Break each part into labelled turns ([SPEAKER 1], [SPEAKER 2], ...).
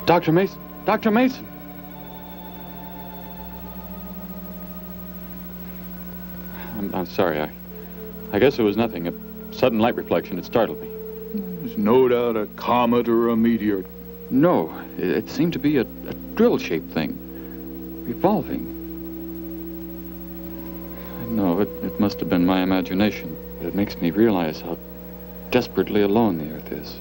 [SPEAKER 1] Dr. Mason! Dr. Mason! I'm sorry. I guess it was nothing. A sudden light reflection. It startled me.
[SPEAKER 2] There's no doubt a comet or a meteor.
[SPEAKER 1] No, it seemed to be a drill-shaped thing. Revolving. No, it must have been my imagination. But it makes me realize how desperately alone the Earth is.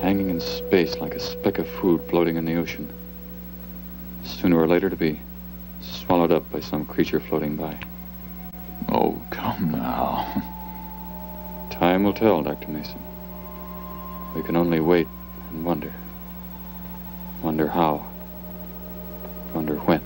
[SPEAKER 1] Hanging in space like a speck of food floating in the ocean. Sooner or later to be swallowed up by some creature floating by.
[SPEAKER 2] Oh, come now.
[SPEAKER 1] Time will tell, Dr. Mason. We can only wait and wonder. Wonder how. Wonder when.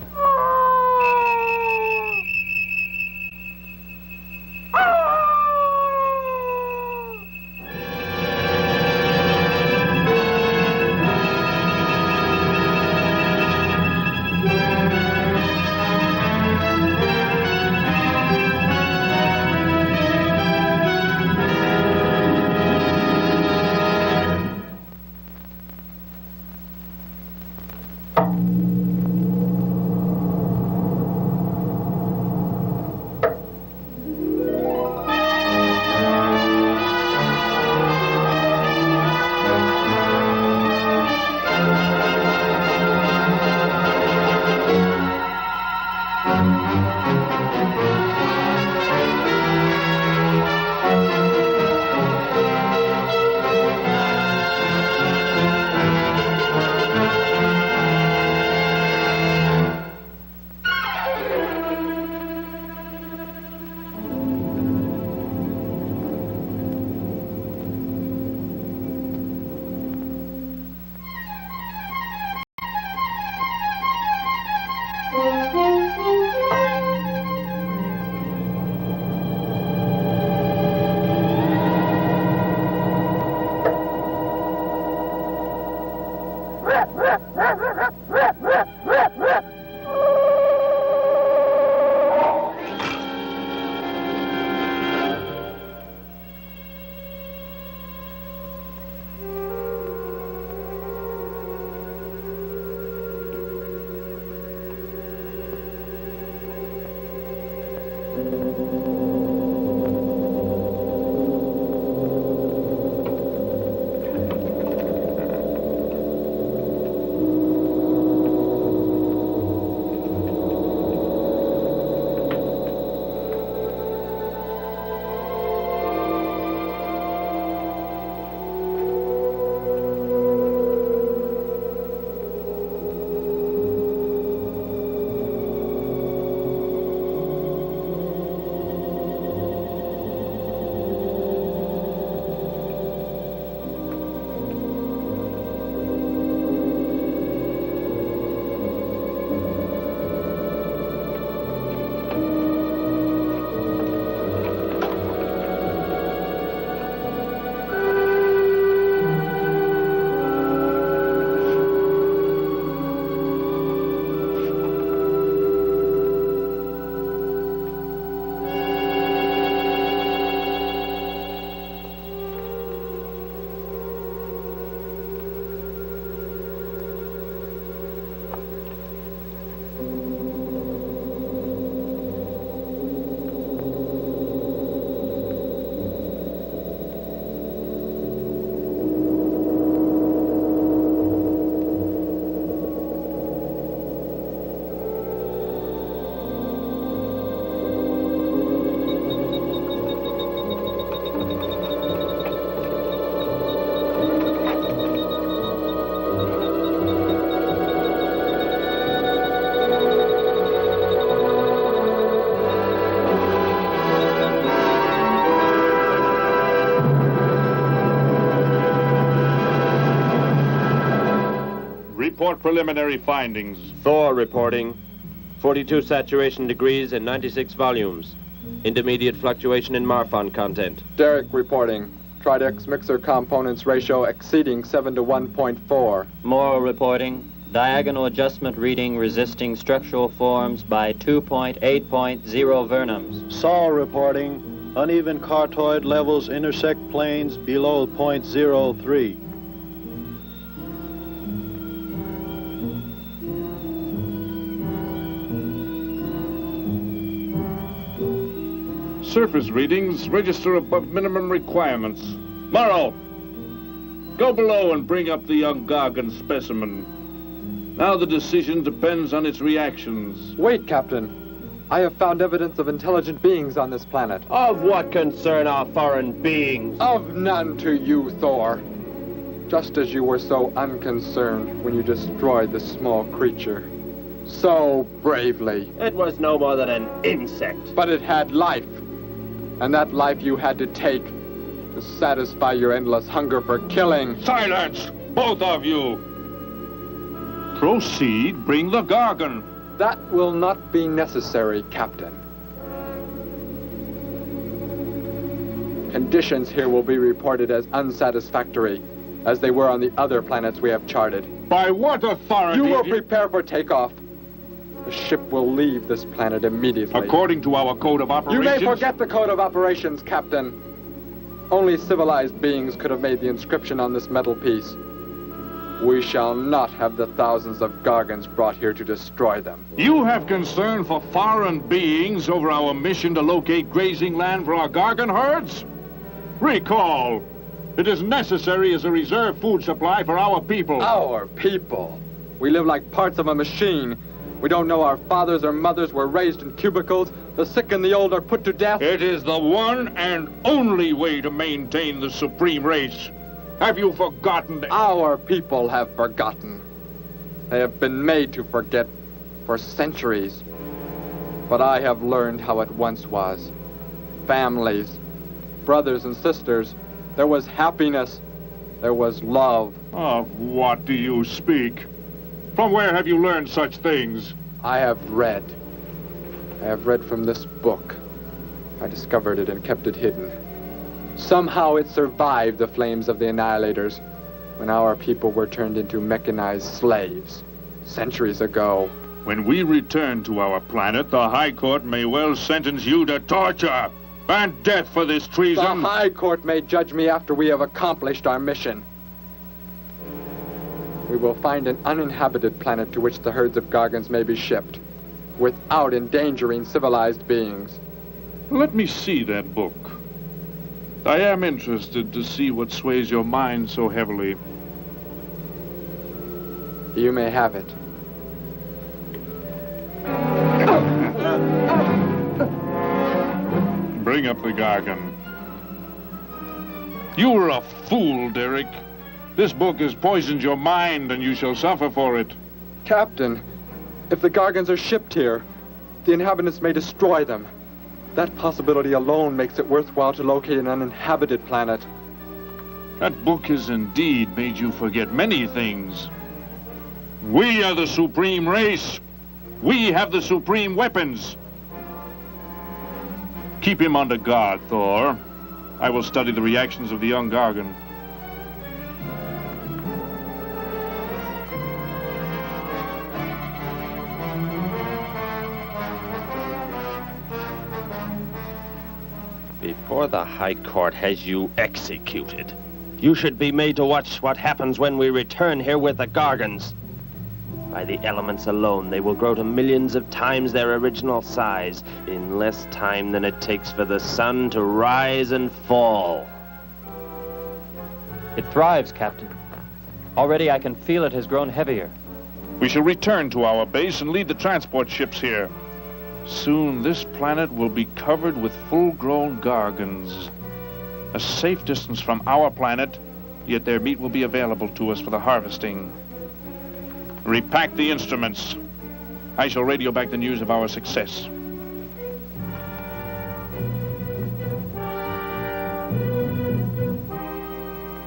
[SPEAKER 3] Report preliminary findings.
[SPEAKER 4] Thor reporting. 42 saturation degrees and 96 volumes. Intermediate fluctuation in Marfan content.
[SPEAKER 5] Derek reporting. Tridex mixer components ratio exceeding 7 to 1.4.
[SPEAKER 6] Morrow reporting. Diagonal adjustment reading resisting structural forms by 2.8.0 vernums.
[SPEAKER 7] Saul reporting. Uneven cartoid levels intersect planes below .03.
[SPEAKER 3] surface readings register above minimum requirements. Morrow, go below and bring up the young Gargon specimen. Now the decision depends on its reactions.
[SPEAKER 5] Wait, Captain. I have found evidence of intelligent beings on this planet.
[SPEAKER 4] Of what concern are foreign beings?
[SPEAKER 5] Of none to you, Thor. Just as you were so unconcerned when you destroyed the small creature. So bravely.
[SPEAKER 4] It was no more than an insect.
[SPEAKER 5] But it had life. And that life you had to take to satisfy your endless hunger for killing.
[SPEAKER 3] Silence, both of you! Proceed, bring the Gargon.
[SPEAKER 5] That will not be necessary, Captain. Conditions here will be reported as unsatisfactory, as they were on the other planets we have charted.
[SPEAKER 3] By what authority?
[SPEAKER 5] You will prepare for takeoff. The ship will leave this planet immediately.
[SPEAKER 3] According to our code of operations...
[SPEAKER 5] You may forget the code of operations, Captain. Only civilized beings could have made the inscription on this metal piece. We shall not have the thousands of Gargons brought here to destroy them.
[SPEAKER 3] You have concern for foreign beings over our mission to locate grazing land for our Gargon herds? Recall, it is necessary as a reserve food supply for our people.
[SPEAKER 5] Our people? We live like parts of a machine. We don't know our fathers or mothers were raised in cubicles. The sick and the old are put to death.
[SPEAKER 3] It is the one and only way to maintain the supreme race. Have you forgotten that?
[SPEAKER 5] Our people have forgotten. They have been made to forget for centuries. But I have learned how it once was. Families, brothers and sisters. There was happiness. There was love.
[SPEAKER 3] Of what do you speak? From where have you learned such things?
[SPEAKER 5] I have read. I have read from this book. I discovered it and kept it hidden. Somehow it survived the flames of the Annihilators when our people were turned into mechanized slaves centuries ago.
[SPEAKER 3] When we return to our planet, the High Court may well sentence you to torture and death for this treason.
[SPEAKER 5] The High Court may judge me after we have accomplished our mission. We will find an uninhabited planet to which the herds of Gargons may be shipped, without endangering civilized beings.
[SPEAKER 3] Let me see that book. I am interested to see what sways your mind so heavily.
[SPEAKER 5] You may have it.
[SPEAKER 3] Bring up the Gargon. You were a fool, Derek. This book has poisoned your mind, and you shall suffer for it.
[SPEAKER 5] Captain, if the Gargons are shipped here, the inhabitants may destroy them. That possibility alone makes it worthwhile to locate an uninhabited planet.
[SPEAKER 3] That book has indeed made you forget many things. We are the supreme race. We have the supreme weapons. Keep him under guard, Thor. I will study the reactions of the young Gargon.
[SPEAKER 4] Before the High Court has you executed, you should be made to watch what happens when we return here with the Gargons. By the elements alone, they will grow to millions of times their original size in less time than it takes for the sun to rise and fall.
[SPEAKER 6] It thrives, Captain. Already I can feel it has grown heavier.
[SPEAKER 3] We shall return to our base and lead the transport ships here. Soon this planet will be covered with full-grown Gargons. A safe distance from our planet, yet their meat will be available to us for the harvesting. Repack the instruments. I shall radio back the news of our success.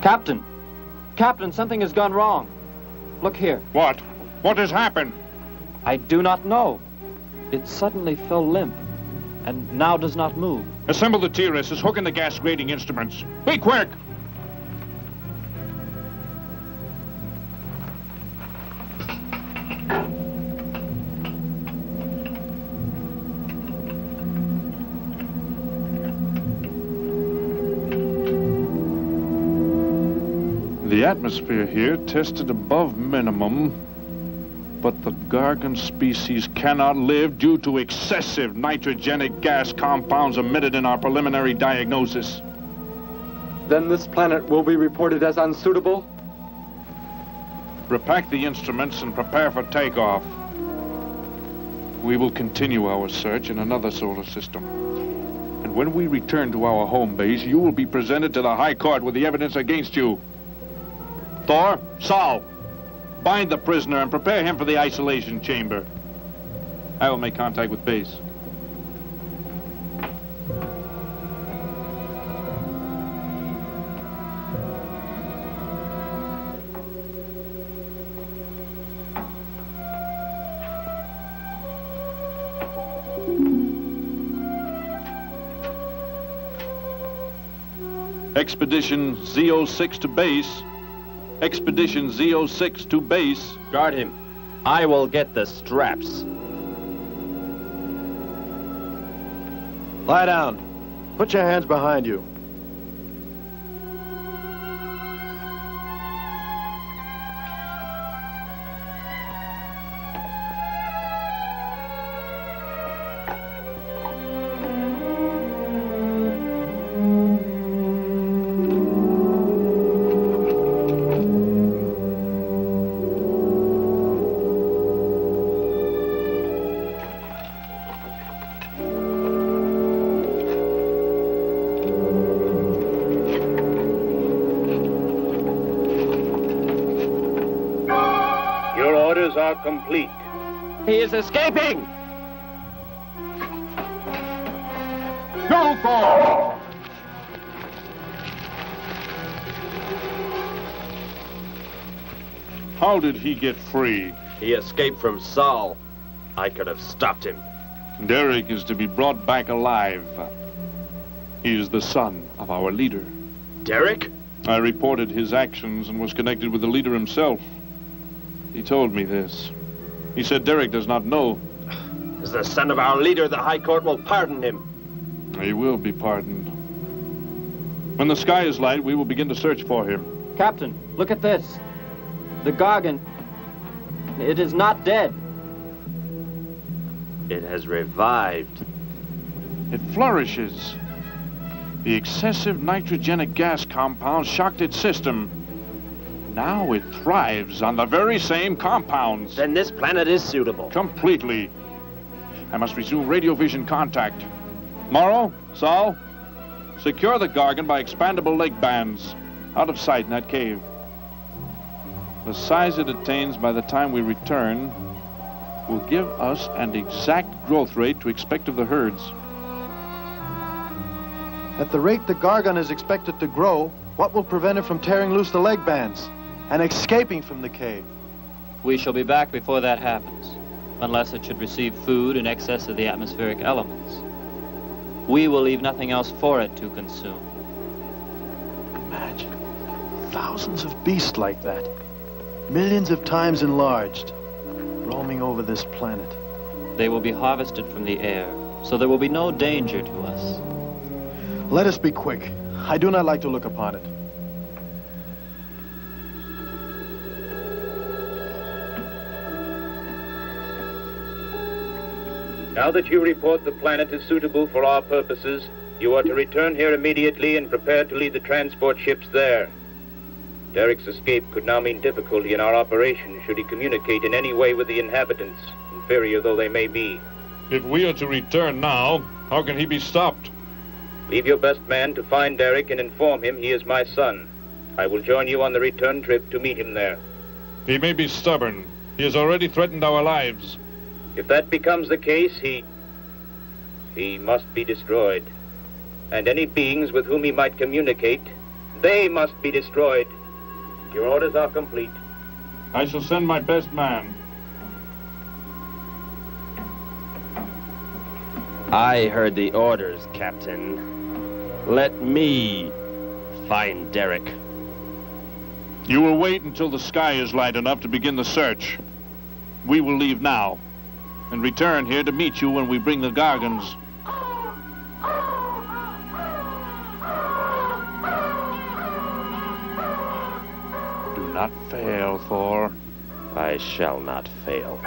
[SPEAKER 6] Captain! Captain, something has gone wrong. Look here.
[SPEAKER 3] What? What has happened?
[SPEAKER 6] I do not know. It suddenly fell limp, and now does not move.
[SPEAKER 3] Assemble the TRSs, hook in the gas grading instruments. Be quick! The atmosphere here tested above minimum, But the Gargon species cannot live due to excessive nitrogenic gas compounds emitted in our preliminary diagnosis.
[SPEAKER 5] Then this planet will be reported as unsuitable?
[SPEAKER 3] Repack the instruments and prepare for takeoff. We will continue our search in another solar system. And when we return to our home base, you will be presented to the High Court with the evidence against you. Thor, Saul, bind the prisoner and prepare him for the isolation chamber. I will make contact with base. Expedition Z06 to base. Expedition Z06 to base.
[SPEAKER 4] Guard him. I will get the straps.
[SPEAKER 7] Lie down. Put your hands behind you.
[SPEAKER 8] Are complete.
[SPEAKER 4] He is escaping!
[SPEAKER 8] Go, Thor!
[SPEAKER 3] How did he get free?
[SPEAKER 4] He escaped from Saul. I could have stopped him.
[SPEAKER 3] Derek is to be brought back alive. He is the son of our leader.
[SPEAKER 4] Derek?
[SPEAKER 3] I reported his actions and was connected with the leader himself. He told me this. He said Derek does not know.
[SPEAKER 4] As the son of our leader, the High Court will pardon him.
[SPEAKER 3] He will be pardoned. When the sky is light, we will begin to search for him.
[SPEAKER 6] Captain, look at this. The Gargon. It is not dead.
[SPEAKER 4] It has revived.
[SPEAKER 3] It flourishes. The excessive nitrogenic gas compounds shocked its system. Now it thrives on the very same compounds.
[SPEAKER 4] Then this planet is suitable.
[SPEAKER 3] Completely. I must resume radio vision contact. Morrow, Saul, secure the Gargon by expandable leg bands. Out of sight in that cave. The size it attains by the time we return will give us an exact growth rate to expect of the herds.
[SPEAKER 7] At the rate the Gargon is expected to grow, what will prevent it from tearing loose the leg bands and escaping from the cave?
[SPEAKER 6] We shall be back before that happens, unless it should receive food in excess of the atmospheric elements. We will leave nothing else for it to consume.
[SPEAKER 7] Imagine thousands of beasts like that, millions of times enlarged, roaming over this planet.
[SPEAKER 6] They will be harvested from the air, so there will be no danger to us.
[SPEAKER 7] Let us be quick. I do not like to look upon it.
[SPEAKER 8] Now that you report the planet is suitable for our purposes, you are to return here immediately and prepare to lead the transport ships there. Derek's escape could now mean difficulty in our operation should he communicate in any way with the inhabitants, inferior though they may be.
[SPEAKER 3] If we are to return now, how can he be stopped?
[SPEAKER 8] Leave your best man to find Derek and inform him he is my son. I will join you on the return trip to meet him there.
[SPEAKER 3] He may be stubborn. He has already threatened our lives.
[SPEAKER 8] If that becomes the case, he must be destroyed. And any beings with whom he might communicate, they must be destroyed. Your orders are complete.
[SPEAKER 3] I shall send my best man.
[SPEAKER 4] I heard the orders, Captain. Let me find Derek.
[SPEAKER 3] You will wait until the sky is light enough to begin the search. We will leave now and return here to meet you when we bring the Gargons. Do not fail, Thor.
[SPEAKER 4] I shall not fail.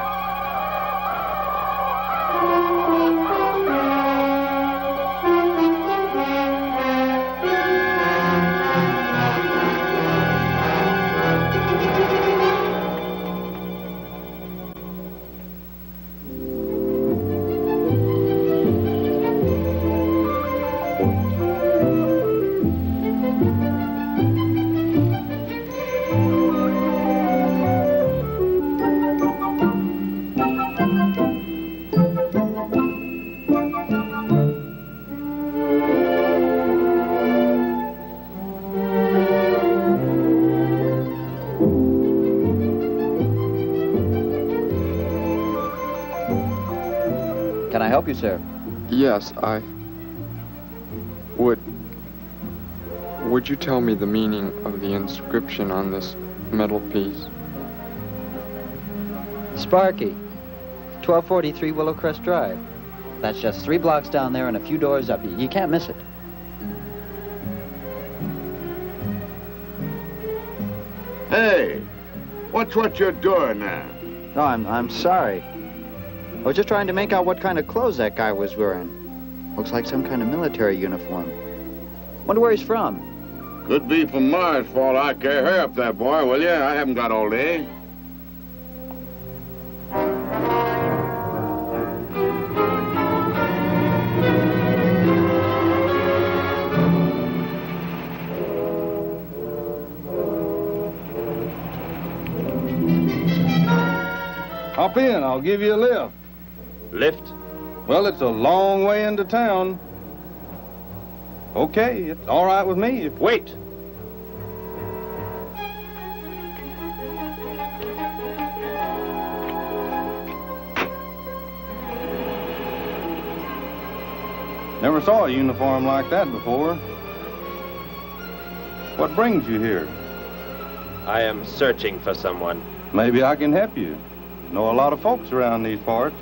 [SPEAKER 9] Can I help you, sir?
[SPEAKER 5] Yes, I... Would you tell me the meaning of the inscription on this metal piece?
[SPEAKER 9] Sparky, 1243 Willowcrest Drive. That's just 3 blocks down there and a few doors up. You can't miss it.
[SPEAKER 10] Hey, what's what you're doing there?
[SPEAKER 9] No, I'm sorry. I was just trying to make out what kind of clothes that guy was wearing. Looks like some kind of military uniform. Wonder where he's from.
[SPEAKER 10] Could be from Mars, for all I care. Hurry up there, boy, will you? I haven't got all day.
[SPEAKER 11] Hop in, I'll give you a lift.
[SPEAKER 4] Lift?
[SPEAKER 11] Well, it's a long way into town. Okay, it's all right with me.
[SPEAKER 4] Wait!
[SPEAKER 11] Never saw a uniform like that before. What brings you here?
[SPEAKER 4] I am searching for someone.
[SPEAKER 11] Maybe I can help you. Know a lot of folks around these parts.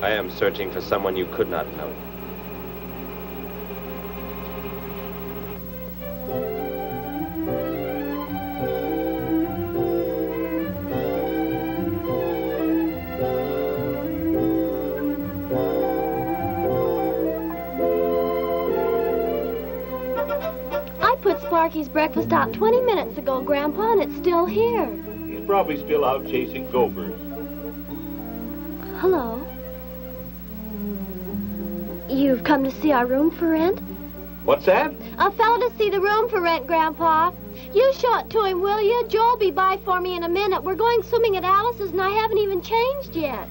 [SPEAKER 4] I am searching for someone you could not know.
[SPEAKER 12] I put Sparky's breakfast out 20 minutes ago, Grandpa, and it's still here.
[SPEAKER 13] He's probably still out chasing gophers.
[SPEAKER 12] Hello. You've come to see our room for rent?
[SPEAKER 13] What's that?
[SPEAKER 12] A fellow to see the room for rent, Grandpa. You show it to him, will you? Joe'll be by for me in a minute. We're going swimming at Alice's, and I haven't even changed yet.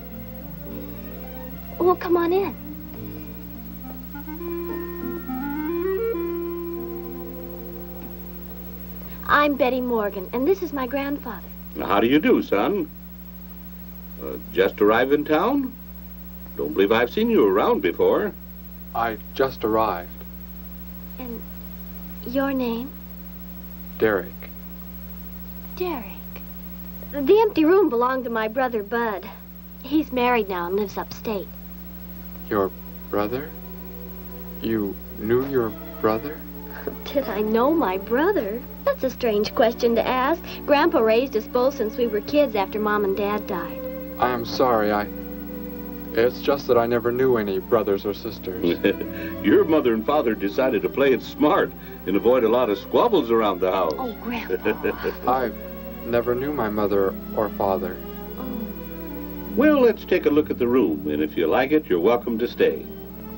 [SPEAKER 12] Well, come on in. I'm Betty Morgan, and this is my grandfather.
[SPEAKER 13] How do you do, son? Just arrived in town? Don't believe I've seen you around before.
[SPEAKER 5] I just arrived.
[SPEAKER 12] And your name?
[SPEAKER 5] Derek.
[SPEAKER 12] Derek. The empty room belonged to my brother, Bud. He's married now and lives upstate.
[SPEAKER 5] Your brother? You knew your brother?
[SPEAKER 12] Did I know my brother? That's a strange question to ask. Grandpa raised us both since we were kids after Mom and Dad died.
[SPEAKER 5] I am sorry, It's just that I never knew any brothers or sisters.
[SPEAKER 13] Your mother and father decided to play it smart and avoid a lot of squabbles around the house.
[SPEAKER 12] Oh, Grandpa.
[SPEAKER 5] I never knew my mother or father.
[SPEAKER 12] Oh.
[SPEAKER 13] Well, let's take a look at the room, and if you like it, you're welcome to stay.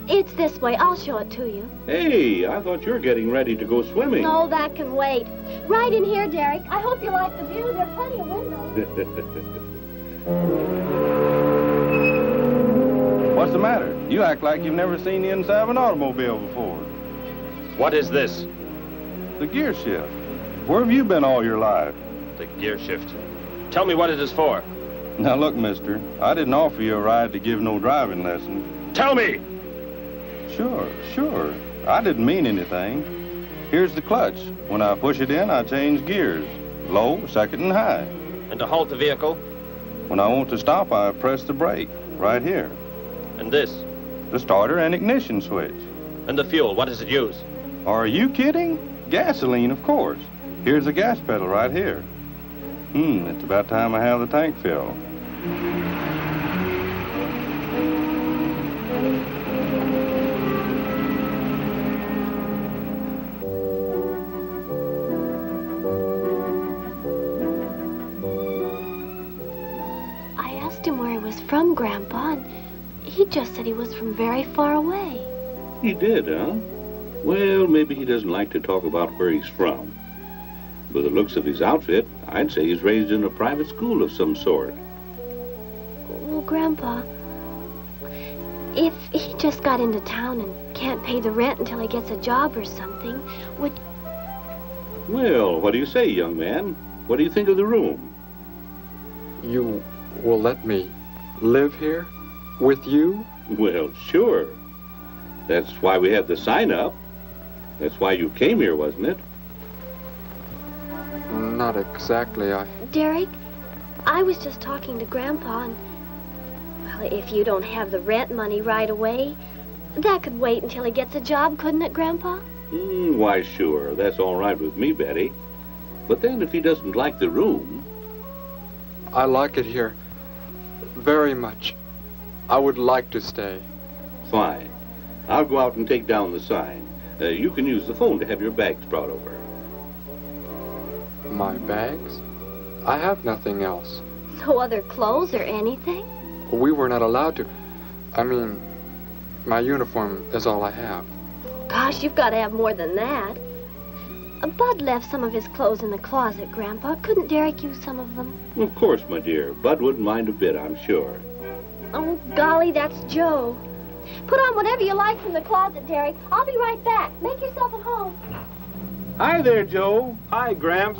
[SPEAKER 12] It's this way. I'll show it to you.
[SPEAKER 13] Hey, I thought you were getting ready to go swimming.
[SPEAKER 12] No, that can wait. Right in here, Derek. I hope you like the view. There are plenty of windows.
[SPEAKER 11] What's the matter? You act like you've never seen the inside of an automobile before.
[SPEAKER 4] What is this?
[SPEAKER 11] The gear shift. Where have you been all your life?
[SPEAKER 4] The gear shift. Tell me what it is for.
[SPEAKER 11] Now look, mister, I didn't offer you a ride to give no driving lesson.
[SPEAKER 4] Tell me!
[SPEAKER 11] Sure. I didn't mean anything. Here's the clutch. When I push it in, I change gears. Low, second, and high.
[SPEAKER 4] And to halt the vehicle?
[SPEAKER 11] When I want to stop, I press the brake, right here.
[SPEAKER 4] And this?
[SPEAKER 11] The starter and ignition switch.
[SPEAKER 4] And the fuel, what does it use?
[SPEAKER 11] Are you kidding? Gasoline, of course. Here's the gas pedal right here. It's about time I have the tank filled.
[SPEAKER 12] I asked him where he was from, Grandpa, and he just said he was from very far away.
[SPEAKER 13] He did, huh? Well, maybe he doesn't like to talk about where he's from. By the looks of his outfit, I'd say he's raised in a private school of some sort.
[SPEAKER 12] Well, Grandpa, if he just got into town and can't pay the rent until he gets a job or something, would...
[SPEAKER 13] Well, what do you say, young man? What do you think of the room?
[SPEAKER 5] You will let me live here with you?
[SPEAKER 13] Well, sure. That's why we had the sign up. That's why you came here, wasn't it?
[SPEAKER 5] Not exactly,
[SPEAKER 12] Derek, I was just talking to Grandpa, and... Well, if you don't have the rent money right away, that could wait until he gets a job, couldn't it, Grandpa?
[SPEAKER 13] Why, sure. That's all right with me, Betty. But then if he doesn't like the room...
[SPEAKER 5] I like it here very much. I would like to stay.
[SPEAKER 13] Fine. I'll go out and take down the sign. You can use the phone to have your bags brought over.
[SPEAKER 5] My bags? I have nothing else.
[SPEAKER 12] No other clothes or anything?
[SPEAKER 5] We were not allowed to. I mean, my uniform is all I have.
[SPEAKER 12] Gosh, you've got to have more than that. Bud left some of his clothes in the closet, Grandpa. Couldn't Derek use some of them?
[SPEAKER 13] Of course, my dear. Bud wouldn't mind a bit, I'm sure.
[SPEAKER 12] Oh, golly, that's Joe. Put on whatever you like from the closet, Derek. I'll be right back. Make yourself at home.
[SPEAKER 4] Hi there, Joe. Hi, Gramps.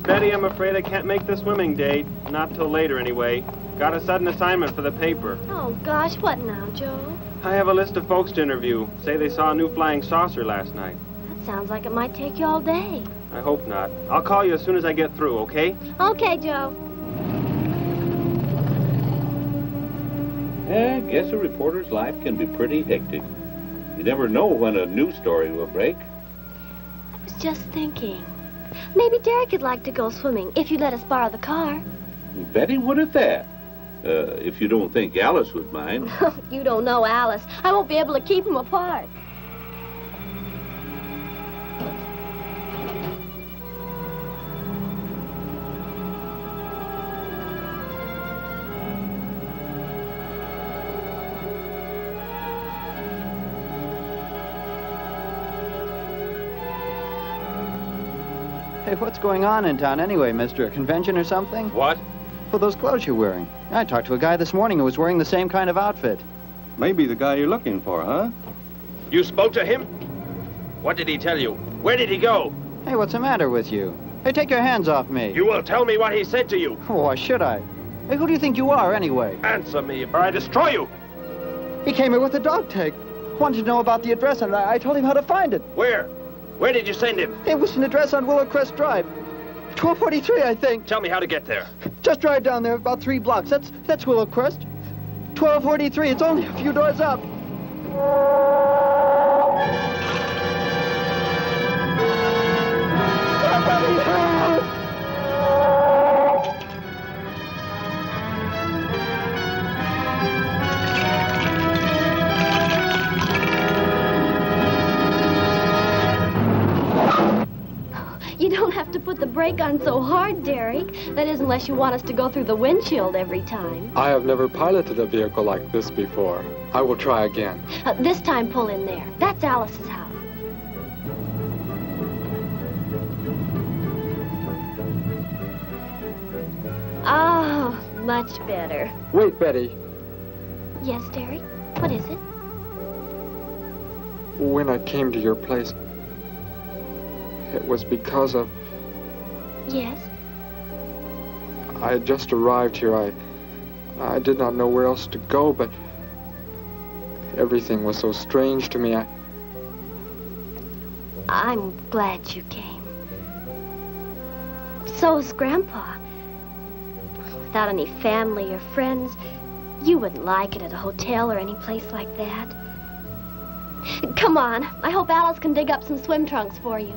[SPEAKER 4] Betty, I'm afraid I can't make the swimming date. Not till later, anyway. Got a sudden assignment for the paper.
[SPEAKER 12] Oh, gosh, what now, Joe?
[SPEAKER 4] I have a list of folks to interview. Say they saw a new flying saucer last night.
[SPEAKER 12] That sounds like it might take you all day.
[SPEAKER 4] I hope not. I'll call you as soon as I get through, okay?
[SPEAKER 12] Okay, Joe.
[SPEAKER 13] I guess a reporter's life can be pretty hectic. You never know when a news story will break.
[SPEAKER 12] I was just thinking. Maybe Derek would like to go swimming if you let us borrow the car.
[SPEAKER 13] Betty would at that. If you don't think Alice would mind.
[SPEAKER 12] You don't know Alice. I won't be able to keep them apart.
[SPEAKER 9] Hey, what's going on in town anyway, mister? A convention or something?
[SPEAKER 11] What?
[SPEAKER 9] For those clothes you're wearing. I talked to a guy this morning who was wearing the same kind of outfit.
[SPEAKER 11] Maybe the guy you're looking for, huh?
[SPEAKER 4] You spoke to him? What did he tell you? Where did he go?
[SPEAKER 9] Hey, what's the matter with you? Hey, take your hands off me.
[SPEAKER 4] You will tell me what he said to you.
[SPEAKER 9] Why should I? Hey, who do you think you are, anyway?
[SPEAKER 4] Answer me, or I destroy you.
[SPEAKER 9] He came here with a dog tag. Wanted to know about the address, and I told him how to find it.
[SPEAKER 4] Where? Where did you send him?
[SPEAKER 9] It was an address on Willow Crest Drive. 1243, I think.
[SPEAKER 4] Tell me how to get there.
[SPEAKER 9] Just drive down there about 3 blocks. That's Willow Crest. 1243. It's only a few doors up. Somebody help!
[SPEAKER 12] You don't have to put the brake on so hard, Derek. That is, unless you want us to go through the windshield every time.
[SPEAKER 5] I have never piloted a vehicle like this before. I will try again.
[SPEAKER 12] This time, pull in there. That's Alice's house. Oh, much better.
[SPEAKER 5] Wait, Betty.
[SPEAKER 12] Yes, Derek? What is it?
[SPEAKER 5] When I came to your place, it was because of...
[SPEAKER 12] Yes?
[SPEAKER 5] I had just arrived here. I did not know where else to go, but everything was so strange to me.
[SPEAKER 12] I'm glad you came. So's Grandpa. Without any family or friends, you wouldn't like it at a hotel or any place like that. Come on. I hope Alice can dig up some swim trunks for you.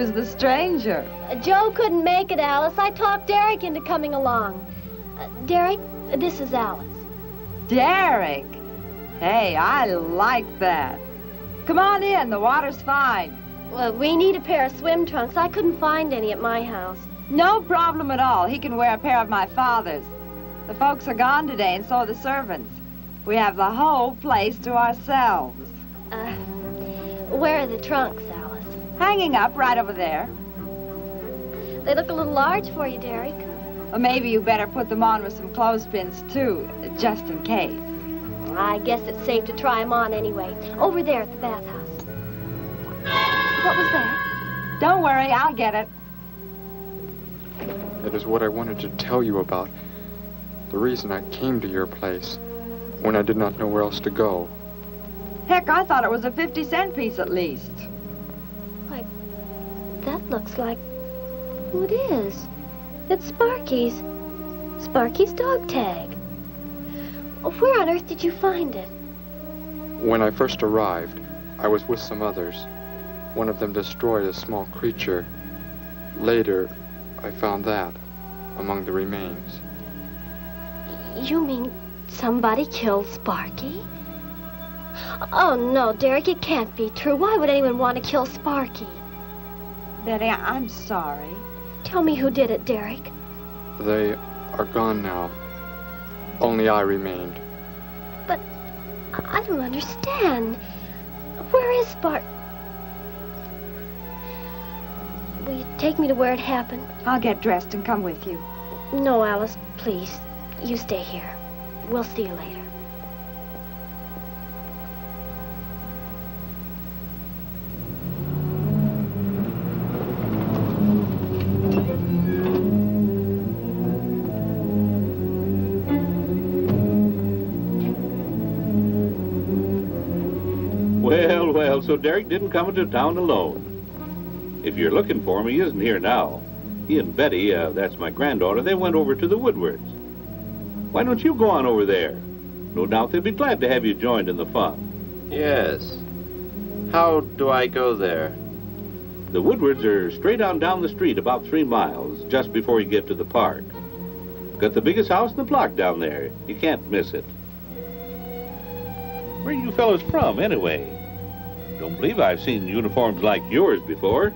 [SPEAKER 14] was the stranger?
[SPEAKER 12] Joe couldn't make it, Alice. I talked Derek into coming along. Derek, this is Alice.
[SPEAKER 14] Derek? Hey, I like that. Come on in, the water's fine.
[SPEAKER 12] Well, we need a pair of swim trunks. I couldn't find any at my house.
[SPEAKER 14] No problem at all. He can wear a pair of my father's. The folks are gone today, and so are the servants. We have the whole place to ourselves.
[SPEAKER 12] Where are the trunks, Alice?
[SPEAKER 14] Hanging up right over there.
[SPEAKER 12] They look a little large for you, Derek.
[SPEAKER 14] Well, maybe you better put them on with some clothespins, too, just in case.
[SPEAKER 12] I guess it's safe to try them on anyway. Over there at the bathhouse. What was that?
[SPEAKER 14] Don't worry, I'll get it.
[SPEAKER 5] It is what I wanted to tell you about. The reason I came to your place when I did not know where else to go.
[SPEAKER 14] Heck, I thought it was a 50-cent piece at least.
[SPEAKER 12] Why, that looks like... Who it is? It's Sparky's. Sparky's dog tag. Where on earth did you find it?
[SPEAKER 5] When I first arrived, I was with some others. One of them destroyed a small creature. Later, I found that among the remains.
[SPEAKER 12] You mean somebody killed Sparky? Oh, no, Derek, it can't be true. Why would anyone want to kill Sparky?
[SPEAKER 14] Betty, I'm sorry.
[SPEAKER 12] Tell me who did it, Derek.
[SPEAKER 5] They are gone now. Only I remained.
[SPEAKER 12] But I don't understand. Where is Sparky? Will you take me to where it happened?
[SPEAKER 14] I'll get dressed and come with you.
[SPEAKER 12] No, Alice, please. You stay here. We'll see you later.
[SPEAKER 13] Well, so Derek didn't come into town alone. If you're looking for him, he isn't here now. He and Betty, that's my granddaughter, they went over to the Woodwards. Why don't you go on over there? No doubt they'd be glad to have you joined in the fun.
[SPEAKER 15] Yes. How do I go there?
[SPEAKER 13] The Woodwards are straight on down the street about 3 miles, just before you get to the park. Got the biggest house in the block down there. You can't miss it. Where are you fellas from, anyway? Don't believe I've seen uniforms like yours before.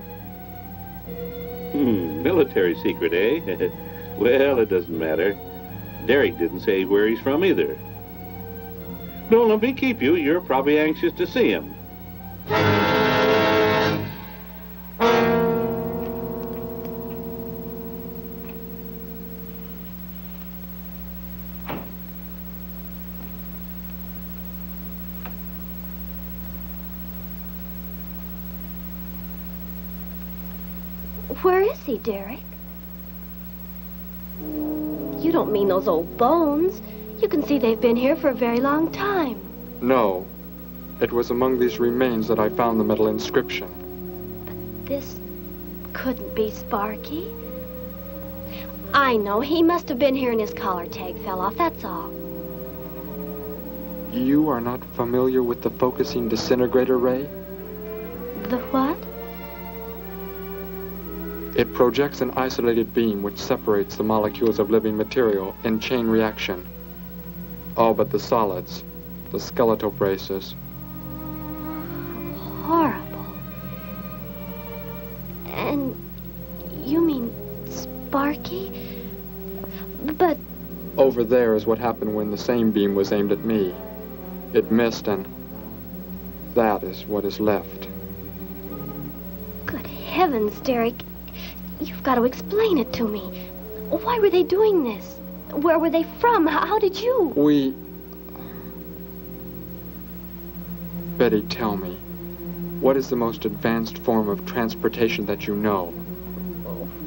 [SPEAKER 13] Military secret, eh? Well, it doesn't matter. Derek didn't say where he's from either. Don't let me keep you. You're probably anxious to see him.
[SPEAKER 12] Where is he, Derek? You don't mean those old bones. You can see they've been here for a very long time.
[SPEAKER 5] No. It was among these remains that I found the metal inscription.
[SPEAKER 12] But this couldn't be Sparky. I know. He must have been here and his collar tag fell off, that's all.
[SPEAKER 5] You are not familiar with the focusing disintegrator ray?
[SPEAKER 12] The what?
[SPEAKER 5] It projects an isolated beam which separates the molecules of living material in chain reaction. All but the solids, the skeletal braces.
[SPEAKER 12] Horrible. And you mean Sparky? But...
[SPEAKER 5] Over there is what happened when the same beam was aimed at me. It missed, and that is what is left.
[SPEAKER 12] Good heavens, Derek. You've got to explain it to me. Why were they doing this? Where were they from? How did you?
[SPEAKER 5] Betty, tell me, what is the most advanced form of transportation that you know?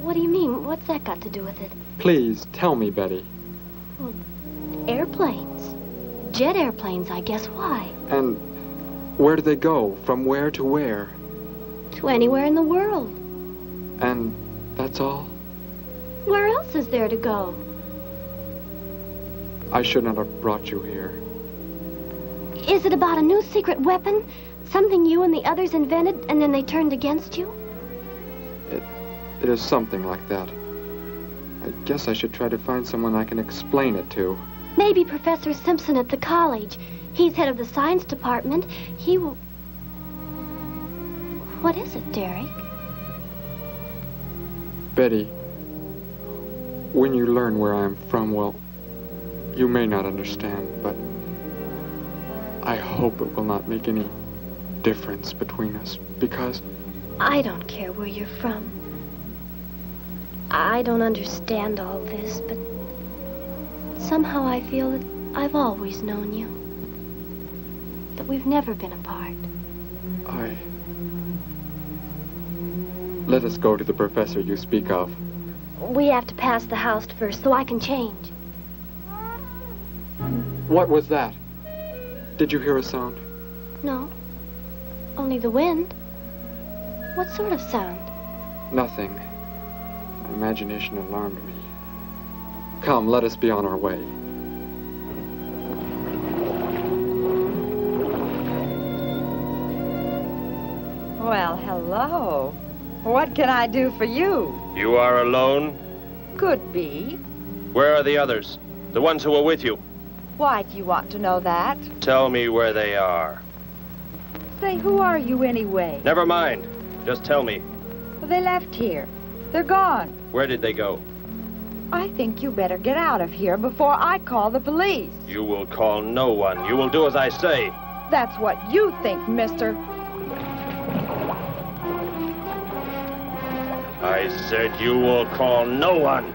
[SPEAKER 12] What do you mean? What's that got to do with it?
[SPEAKER 5] Please, tell me, Betty.
[SPEAKER 12] Well, airplanes. Jet airplanes, I guess. Why?
[SPEAKER 5] And where do they go? From where to where?
[SPEAKER 12] To anywhere in the world.
[SPEAKER 5] And that's all?
[SPEAKER 12] Where else is there to go?
[SPEAKER 5] I should not have brought you here.
[SPEAKER 12] Is it about a new secret weapon? Something you and the others invented and then they turned against you?
[SPEAKER 5] It is something like that. I guess I should try to find someone I can explain it to.
[SPEAKER 12] Maybe Professor Simpson at the college. He's head of the science department. He will... What is it, Derek?
[SPEAKER 5] Betty, when you learn where I'm from, well, you may not understand, but I hope it will not make any difference between us, because...
[SPEAKER 12] I don't care where you're from. I don't understand all this, but somehow I feel that I've always known you. That we've never been apart.
[SPEAKER 5] Let us go to the professor you speak of.
[SPEAKER 12] We have to pass the house first so I can change.
[SPEAKER 5] What was that? Did you hear a sound?
[SPEAKER 12] No. Only the wind. What sort of sound?
[SPEAKER 5] Nothing. My imagination alarmed me. Come, let us be on our way.
[SPEAKER 14] Well, hello. What can I do for you?
[SPEAKER 4] You are alone?
[SPEAKER 14] Could be.
[SPEAKER 4] Where are the others? The ones who were with you?
[SPEAKER 14] Why do you want to know that?
[SPEAKER 4] Tell me where they are.
[SPEAKER 14] Say, who are you anyway?
[SPEAKER 4] Never mind. Just tell me.
[SPEAKER 14] Well, they left here. They're gone.
[SPEAKER 4] Where did they go?
[SPEAKER 14] I think you better get out of here before I call the police.
[SPEAKER 4] You will call no one. You will do as I say.
[SPEAKER 14] That's what you think, mister.
[SPEAKER 4] I said you will call no one.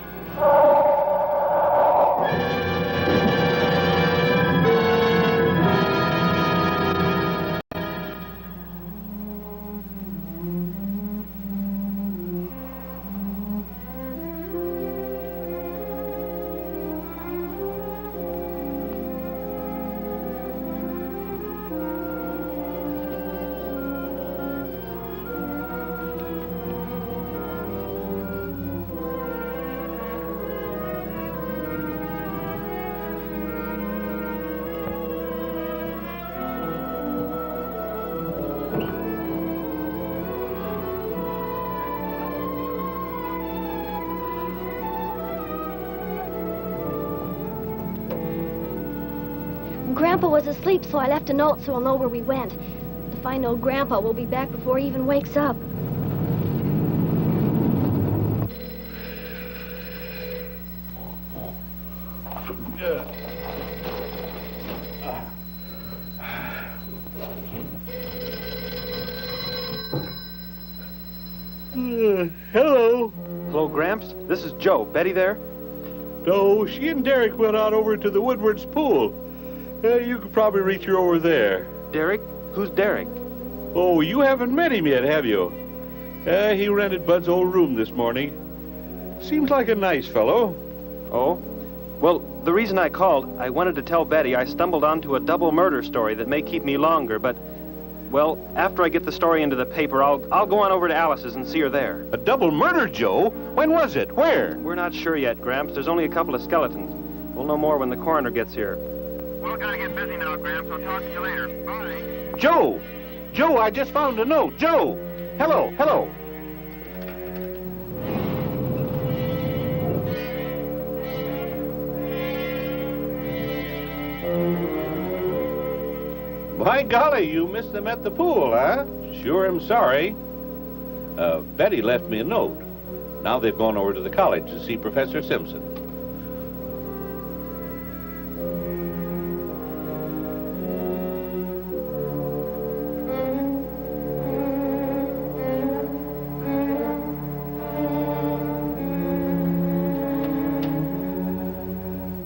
[SPEAKER 12] Grandpa was asleep, so I left a note so he'll know where we went. If I know Grandpa, we'll be back before he even wakes up.
[SPEAKER 13] Hello.
[SPEAKER 16] Hello, Gramps. This is Joe. Betty there?
[SPEAKER 13] No, she and Derek went out over to the Woodward's pool. You could probably reach her over there.
[SPEAKER 16] Derek? Who's Derek?
[SPEAKER 13] Oh, you haven't met him yet, have you? He rented Bud's old room this morning. Seems like a nice fellow.
[SPEAKER 16] Oh? Well, the reason I called, I wanted to tell Betty I stumbled onto a double murder story that may keep me longer, but, well, after I get the story into the paper, I'll go on over to Alice's and see her there.
[SPEAKER 13] A double murder, Joe? When was it? Where?
[SPEAKER 16] We're not sure yet, Gramps. There's only a couple of skeletons. We'll know more when the coroner gets here.
[SPEAKER 17] Well, gotta get busy now, Gramps. I'll talk to you later. Bye.
[SPEAKER 13] Joe! Joe, I just found a note. Joe! Hello, hello. By golly, you missed them at the pool, huh? Sure am sorry. Betty left me a note. Now they've gone over to the college to see Professor Simpson.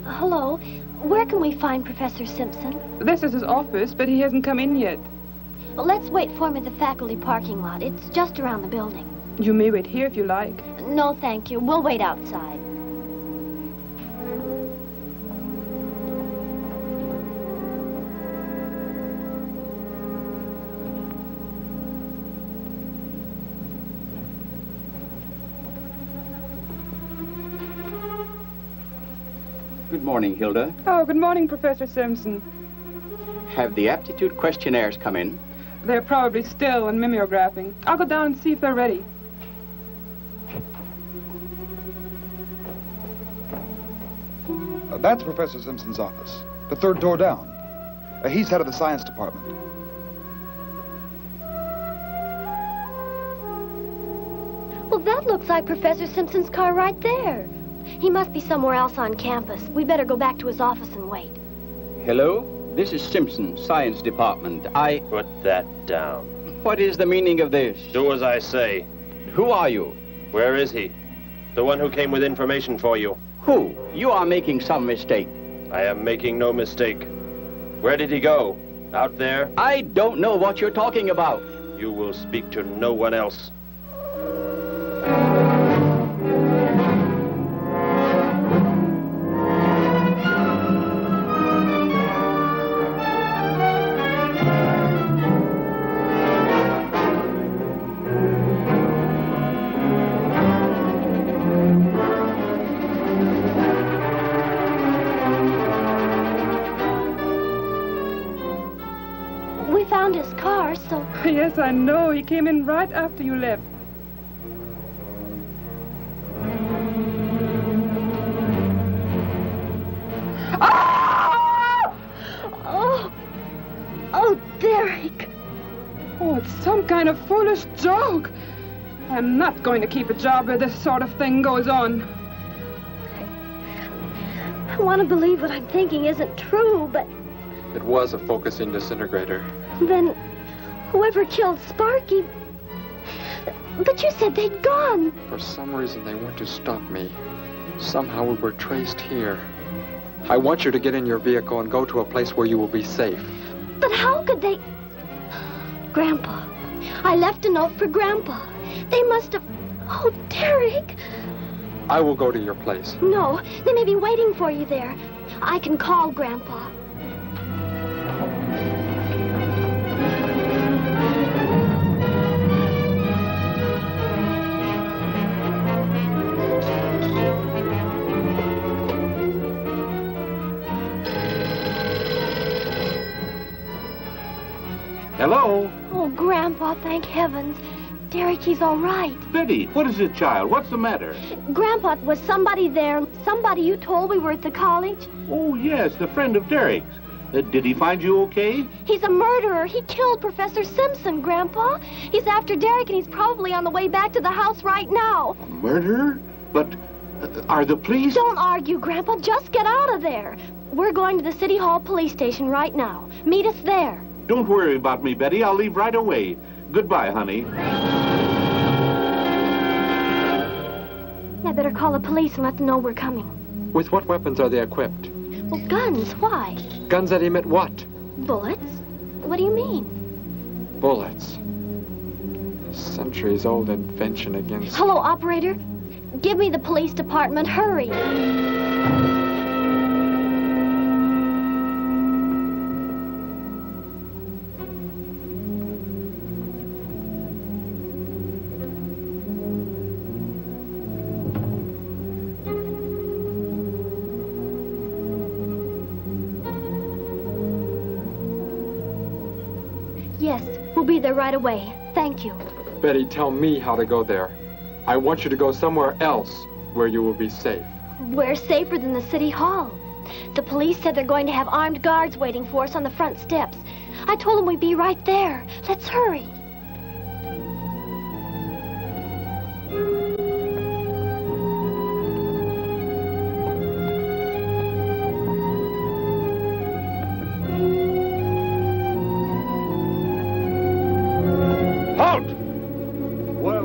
[SPEAKER 12] Hello. Where can we find Professor Simpson?
[SPEAKER 18] This is his office, but he hasn't come in yet.
[SPEAKER 12] Well, let's wait for him at the faculty parking lot. It's just around the building.
[SPEAKER 18] You may wait here if you like.
[SPEAKER 12] No, thank you. We'll wait outside.
[SPEAKER 19] Good morning, Hilda.
[SPEAKER 18] Oh, good morning, Professor Simpson.
[SPEAKER 19] Have the aptitude questionnaires come in?
[SPEAKER 18] They're probably still in mimeographing. I'll go down and see if they're ready.
[SPEAKER 20] That's Professor Simpson's office. The third door down. He's head of the science department.
[SPEAKER 12] Well, that looks like Professor Simpson's car right there. He must be somewhere else on campus. We'd better go back to his office and wait.
[SPEAKER 19] Hello? This is Simpson, science department.
[SPEAKER 4] Put that down.
[SPEAKER 19] What is the meaning of this?
[SPEAKER 4] Do as I say.
[SPEAKER 19] Who are you?
[SPEAKER 4] Where is he? The one who came with information for you.
[SPEAKER 19] Who? You are making some mistake.
[SPEAKER 4] I am making no mistake. Where did he go? Out there?
[SPEAKER 19] I don't know what you're talking about.
[SPEAKER 4] You will speak to no one else.
[SPEAKER 18] Yes, I know. He came in right after you left.
[SPEAKER 12] Ah! Oh, Derek.
[SPEAKER 18] Oh, it's some kind of foolish joke. I'm not going to keep a job where this sort of thing goes on.
[SPEAKER 12] I want to believe what I'm thinking isn't true, but...
[SPEAKER 5] It was a focusing disintegrator.
[SPEAKER 12] Then... whoever killed Sparky... But you said they'd gone.
[SPEAKER 5] For some reason, they want to stop me. Somehow we were traced here. I want you to get in your vehicle and go to a place where you will be safe.
[SPEAKER 12] But how could they... Grandpa. I left a note for Grandpa. They must have... Oh, Derek.
[SPEAKER 5] I will go to your place.
[SPEAKER 12] No, they may be waiting for you there. I can call Grandpa.
[SPEAKER 13] Hello?
[SPEAKER 12] Oh, Grandpa, thank heavens. Derek, he's all right.
[SPEAKER 13] Betty, what is it, child? What's the matter?
[SPEAKER 12] Grandpa, was somebody there? Somebody you told we were at the college?
[SPEAKER 13] Oh, yes, the friend of Derek's. Did he find you okay?
[SPEAKER 12] He's a murderer. He killed Professor Simpson, Grandpa. He's after Derek, and he's probably on the way back to the house right now.
[SPEAKER 13] A murderer? But are the police...
[SPEAKER 12] Don't argue, Grandpa. Just get out of there. We're going to the City Hall police station right now. Meet us there.
[SPEAKER 13] Don't worry about me, Betty. I'll leave right away. Goodbye, honey.
[SPEAKER 12] I better call the police and let them know we're coming.
[SPEAKER 5] With what weapons are they equipped?
[SPEAKER 12] Well, guns. Why?
[SPEAKER 5] Guns that emit what?
[SPEAKER 12] Bullets. What do you mean?
[SPEAKER 5] Bullets. A centuries-old invention against...
[SPEAKER 12] Hello, operator. Give me the police department. Hurry. Yes, we'll be there right away. Thank you.
[SPEAKER 5] Betty, tell me how to go there. I want you to go somewhere else where you will be safe.
[SPEAKER 12] We're safer than the City Hall. The police said they're going to have armed guards waiting for us on the front steps. I told them we'd be right there. Let's hurry.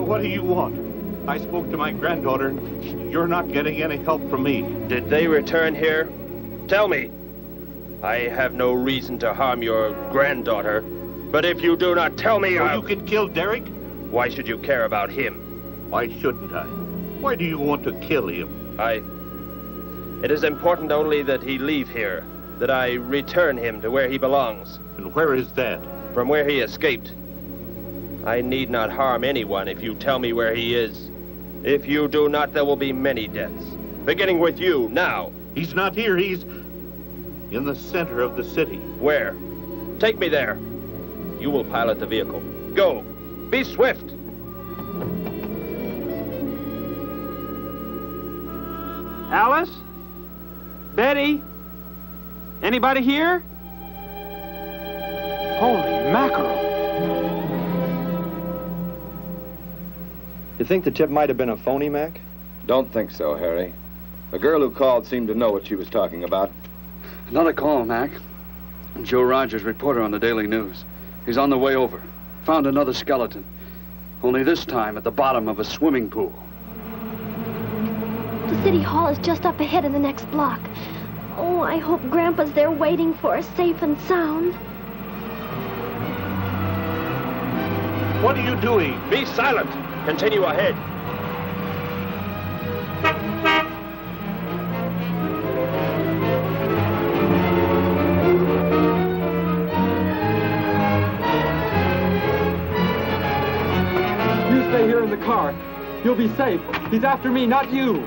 [SPEAKER 13] What do you want? I spoke to my granddaughter. You're not getting any help from me.
[SPEAKER 4] Did they return here? Tell me. I have no reason to harm your granddaughter, but if you do not tell me,
[SPEAKER 13] You can kill Derek?
[SPEAKER 4] Why should you care about him?
[SPEAKER 13] Why shouldn't I? Why do you want to kill him?
[SPEAKER 4] It is important only that he leave here, that I return him to where he belongs.
[SPEAKER 13] And where is that?
[SPEAKER 4] From where he escaped. I need not harm anyone if you tell me where he is. If you do not, there will be many deaths. Beginning with you, now.
[SPEAKER 13] He's not here. He's in the center of the city.
[SPEAKER 4] Where? Take me there. You will pilot the vehicle. Go. Be swift.
[SPEAKER 16] Alice? Betty? Anybody here? Holy mackerel.
[SPEAKER 21] You think the tip might have been a phony, Mac?
[SPEAKER 22] Don't think so, Harry. The girl who called seemed to know what she was talking about.
[SPEAKER 23] Another call, Mac. Joe Rogers, reporter on the Daily News. He's on the way over. Found another skeleton. Only this time at the bottom of a swimming pool.
[SPEAKER 12] The city hall is just up ahead in the next block. Oh, I hope Grandpa's there waiting for us safe and sound.
[SPEAKER 4] What are you doing? Be silent. Continue ahead.
[SPEAKER 24] You stay here in the car. You'll be safe. He's after me, not you.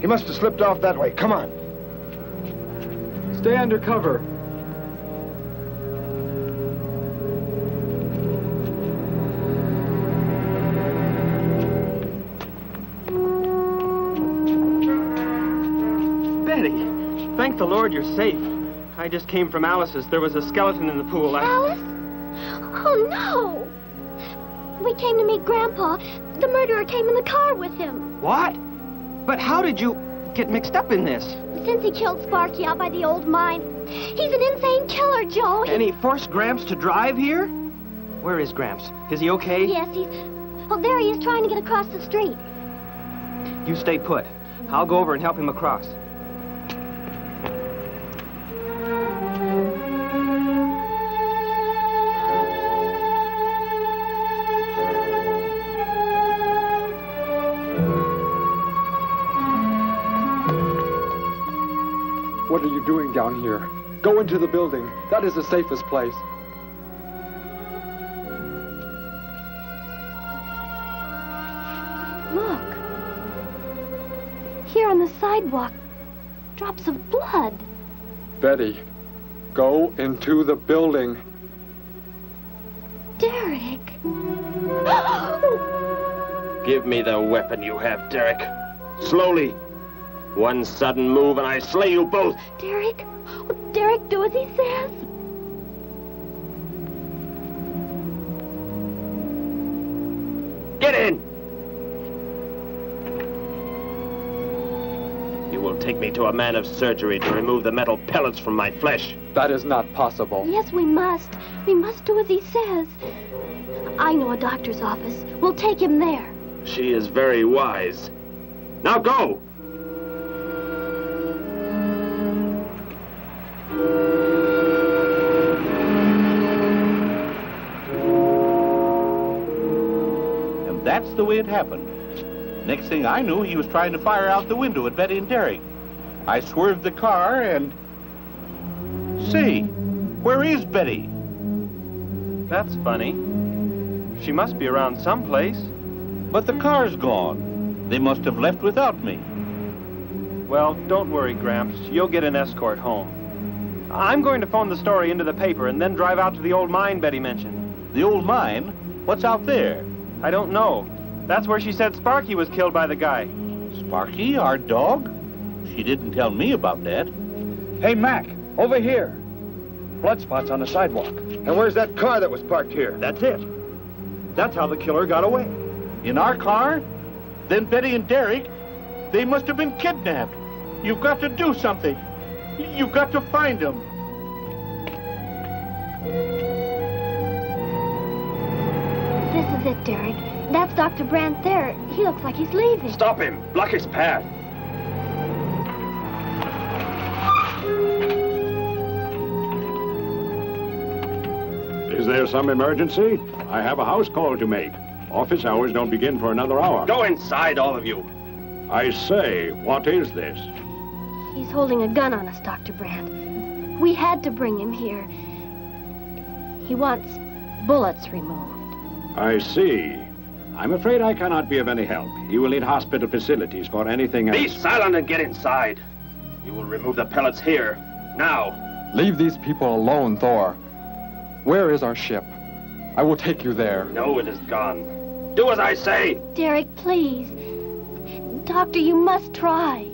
[SPEAKER 20] He must have slipped off that way. Come on.
[SPEAKER 24] Stay under cover.
[SPEAKER 16] Betty, thank the Lord you're safe. I just came from Alice's. There was a skeleton in the pool.
[SPEAKER 12] Alice? Oh, no. We came to meet Grandpa. The murderer came in the car with him.
[SPEAKER 16] What? But how did you get mixed up in this?
[SPEAKER 12] Since he killed Sparky out by the old mine. He's an insane killer, Joe.
[SPEAKER 16] And he forced Gramps to drive here? Where is Gramps? Is he okay?
[SPEAKER 12] Yes, he's... Oh, there he is trying to get across the street.
[SPEAKER 16] You stay put. I'll go over and help him across.
[SPEAKER 5] What are you doing down here? Go into the building. That is the safest place.
[SPEAKER 12] Look. Here on the sidewalk. Drops of blood.
[SPEAKER 5] Betty, go into the building.
[SPEAKER 12] Derek.
[SPEAKER 4] Give me the weapon you have, Derek. Slowly. One sudden move and I slay you both.
[SPEAKER 12] Derek? Oh, Derek, do as he says.
[SPEAKER 4] Get in! You will take me to a man of surgery to remove the metal pellets from my flesh.
[SPEAKER 5] That is not possible.
[SPEAKER 12] Yes, we must. We must do as he says. I know a doctor's office. We'll take him there.
[SPEAKER 4] She is very wise. Now go!
[SPEAKER 13] And that's the way it happened. Next thing I knew, he was trying to fire out the window at Betty and Derek. I swerved the car and... Say, where is Betty?
[SPEAKER 16] That's funny. She must be around someplace.
[SPEAKER 13] But the car's gone. They must have left without me.
[SPEAKER 16] Well, don't worry, Gramps. You'll get an escort home. I'm going to phone the story into the paper and then drive out to the old mine Betty mentioned.
[SPEAKER 13] The old mine? What's out there?
[SPEAKER 16] I don't know. That's where she said Sparky was killed by the guy.
[SPEAKER 13] Sparky, our dog? She didn't tell me about that.
[SPEAKER 20] Hey, Mac, over here.
[SPEAKER 21] blood spots on the sidewalk.
[SPEAKER 22] And where's that car that was parked here?
[SPEAKER 21] That's it. That's how the killer got away.
[SPEAKER 13] In our car? Then Betty and Derek, they must have been kidnapped. You've got to do something. You've got to find them.
[SPEAKER 12] This is it, Derek. That's Dr. Brandt there. He looks like he's leaving.
[SPEAKER 4] Stop him. Block his path.
[SPEAKER 1] Is there some emergency? I have a house call to make. Office hours don't begin for another hour.
[SPEAKER 4] Go inside, all of you.
[SPEAKER 1] I say, what is this?
[SPEAKER 12] He's holding a gun on us, Dr. Brandt. We had to bring him here. He wants bullets removed.
[SPEAKER 1] I see. I'm afraid I cannot be of any help. You will need hospital facilities for anything else.
[SPEAKER 4] Be silent and get inside. You will remove the pellets here, now.
[SPEAKER 24] Leave these people alone, Thor. Where is our ship? I will take you there.
[SPEAKER 4] No, it is gone. Do as I say.
[SPEAKER 12] Derek, please. Doctor, you must try.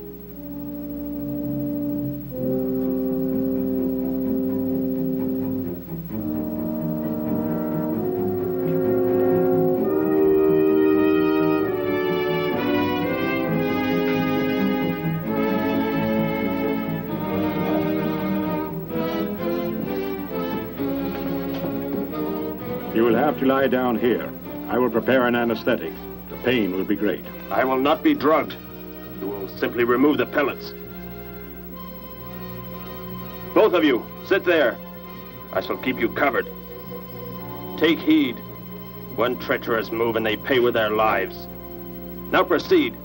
[SPEAKER 1] You will have to lie down here. I will prepare an anesthetic. The pain will be great.
[SPEAKER 4] I will not be drugged. You will simply remove the pellets. Both of you, sit there. I shall keep you covered. Take heed. One treacherous move and they pay with their lives. Now proceed.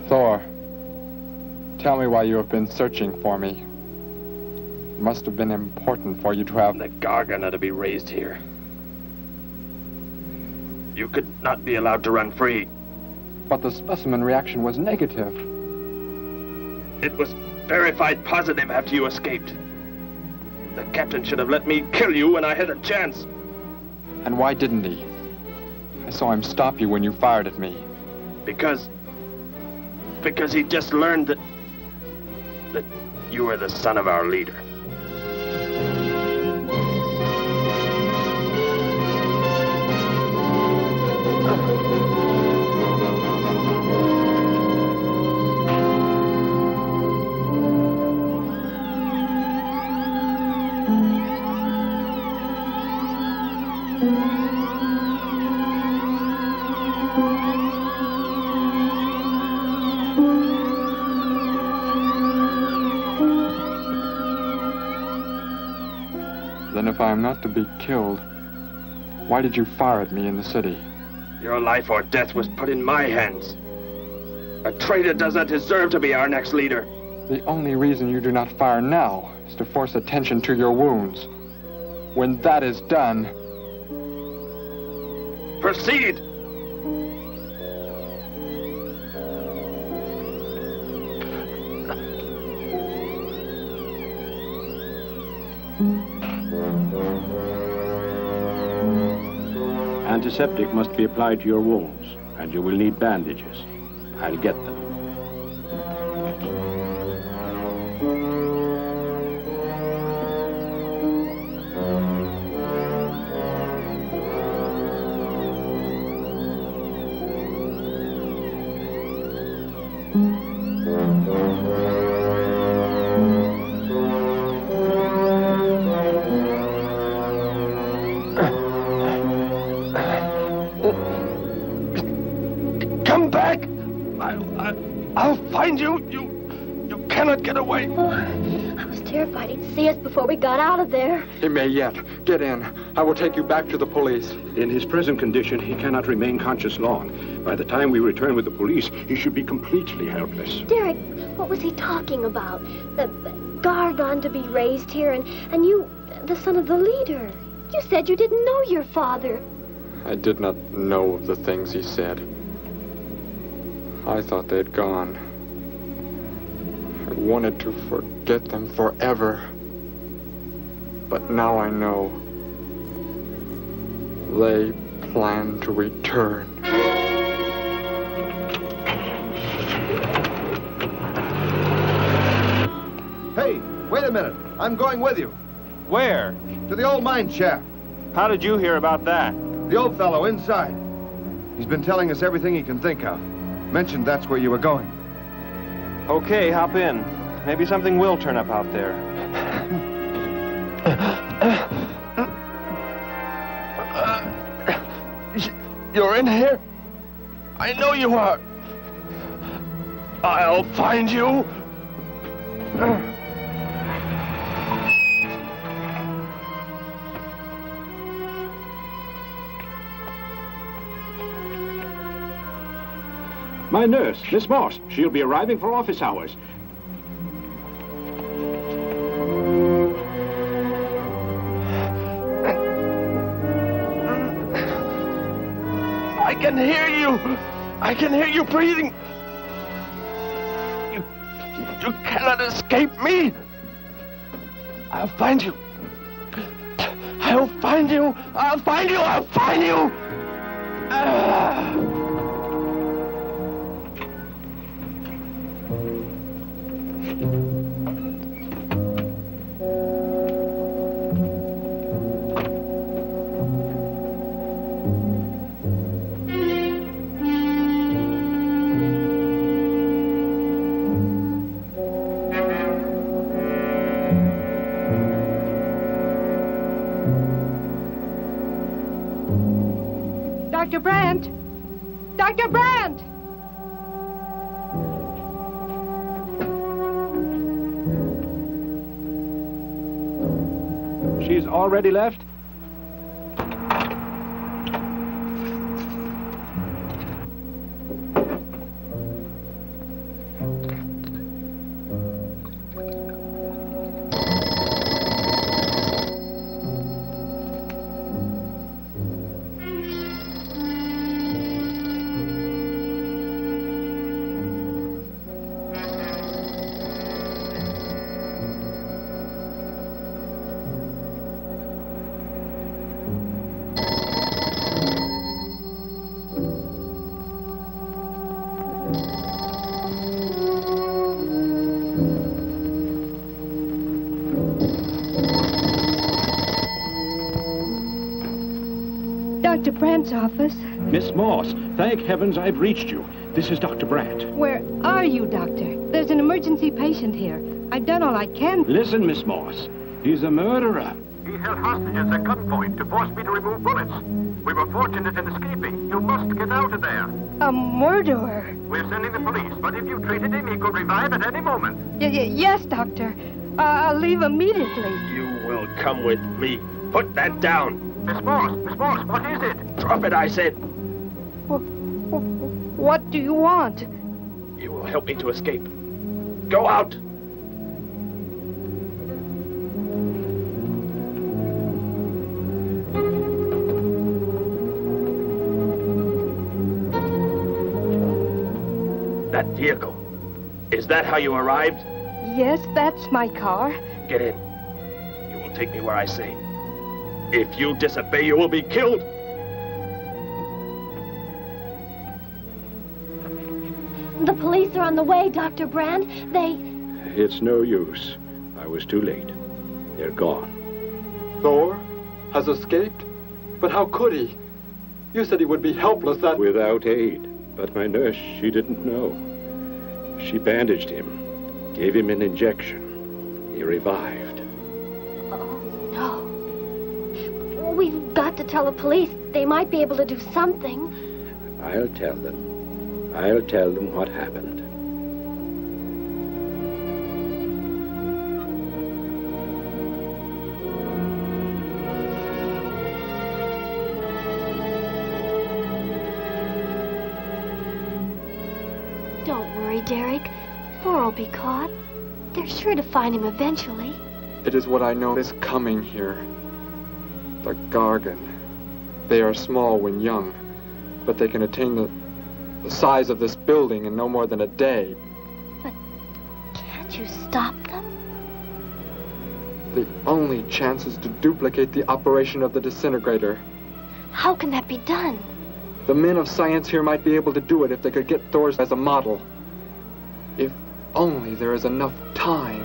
[SPEAKER 24] Thor, tell me why you have been searching for me. It must have been important for you to have...
[SPEAKER 4] The Gargon are to be raised here. You could not be allowed to run free.
[SPEAKER 24] But the specimen reaction was negative.
[SPEAKER 4] It was verified positive after you escaped. The captain should have let me kill you when I had a chance.
[SPEAKER 24] And why didn't he? I saw him stop you when you fired at me.
[SPEAKER 4] Because he just learned that you were the son of our leader.
[SPEAKER 24] Then if I am not to be killed, why did you fire at me in the city?
[SPEAKER 4] Your life or death was put in my hands. A traitor does not deserve to be our next leader.
[SPEAKER 24] The only reason you do not fire now is to force attention to your wounds. When that is done...
[SPEAKER 4] Proceed!
[SPEAKER 1] Antiseptic must be applied to your wounds, and you will need bandages. I'll get them.
[SPEAKER 4] Come back! I'll find you. You cannot get away.
[SPEAKER 12] Oh, I was terrified he'd see us before we got out of there.
[SPEAKER 24] He may yet. Get in. I will take you back to the police.
[SPEAKER 1] In his present condition, he cannot remain conscious long. By the time we return with the police, he should be completely helpless.
[SPEAKER 12] Derek, what was he talking about? The Gargon to be raised here, and you, the son of the leader. You said you didn't know your father.
[SPEAKER 5] I did not know of the things he said. I thought they had gone. I wanted to forget them forever. But now I know. They plan to return.
[SPEAKER 2] Hey, wait a minute. I'm going with you.
[SPEAKER 16] Where?
[SPEAKER 2] To the old mine shaft.
[SPEAKER 16] How did you hear about that?
[SPEAKER 2] The old fellow inside. He's been telling us everything he can think of. Mentioned that's where you were going.
[SPEAKER 16] Okay, hop in. Maybe something will turn up out there.
[SPEAKER 6] You're in here? I know you are. I'll find you.
[SPEAKER 1] My nurse, Miss Moss. She'll be arriving for office hours.
[SPEAKER 6] I can hear you. I can hear you breathing. You cannot escape me. I'll find you. I'll find you. I'll find you. I'll find you.
[SPEAKER 18] Dr. Brandt! Dr. Brandt!
[SPEAKER 1] She's already left?
[SPEAKER 18] Dr. Brandt's office.
[SPEAKER 1] Miss Moss, thank heavens I've reached you. This is Dr. Brandt.
[SPEAKER 18] Where are you, Doctor? There's an emergency patient here. I've done all I can.
[SPEAKER 1] Listen, Miss Moss. He's a murderer.
[SPEAKER 17] He held hostages at gunpoint to force me to remove bullets. We were fortunate in escaping. You must get out of there.
[SPEAKER 18] A murderer?
[SPEAKER 17] We're sending the police, but if you treated him, he could revive at any moment.
[SPEAKER 18] Yes, Doctor. I'll leave immediately.
[SPEAKER 4] You will come with me. Put that down.
[SPEAKER 17] Miss Moss, what is it?
[SPEAKER 4] Drop it, I said.
[SPEAKER 18] What do you want?
[SPEAKER 6] You will help me to escape. Go out. That vehicle. Is that how you arrived?
[SPEAKER 18] Yes, that's my car.
[SPEAKER 6] Get in. You will take me where I say. If you disobey, you will be killed.
[SPEAKER 12] The police are on the way, Dr. Brandt.
[SPEAKER 1] It's no use. I was too late. They're gone.
[SPEAKER 5] Thor has escaped? But how could he? You said he would be helpless that...
[SPEAKER 1] Without aid. But my nurse, she didn't know. She bandaged him, gave him an injection. He revived.
[SPEAKER 12] Oh, no. We've got to tell the police. They might be able to do something.
[SPEAKER 1] I'll tell them. I'll tell them what happened.
[SPEAKER 12] Don't worry, Derek. Thor will be caught. They're sure to find him eventually.
[SPEAKER 5] It is what I know is coming here. The Gargon. They are small when young, but they can attain the size of this building in no more than a day.
[SPEAKER 12] But can't you stop them?
[SPEAKER 5] The only chance is to duplicate the operation of the disintegrator.
[SPEAKER 12] How can that be done?
[SPEAKER 5] The men of science here might be able to do it if they could get Thor's as a model. If only there is enough time.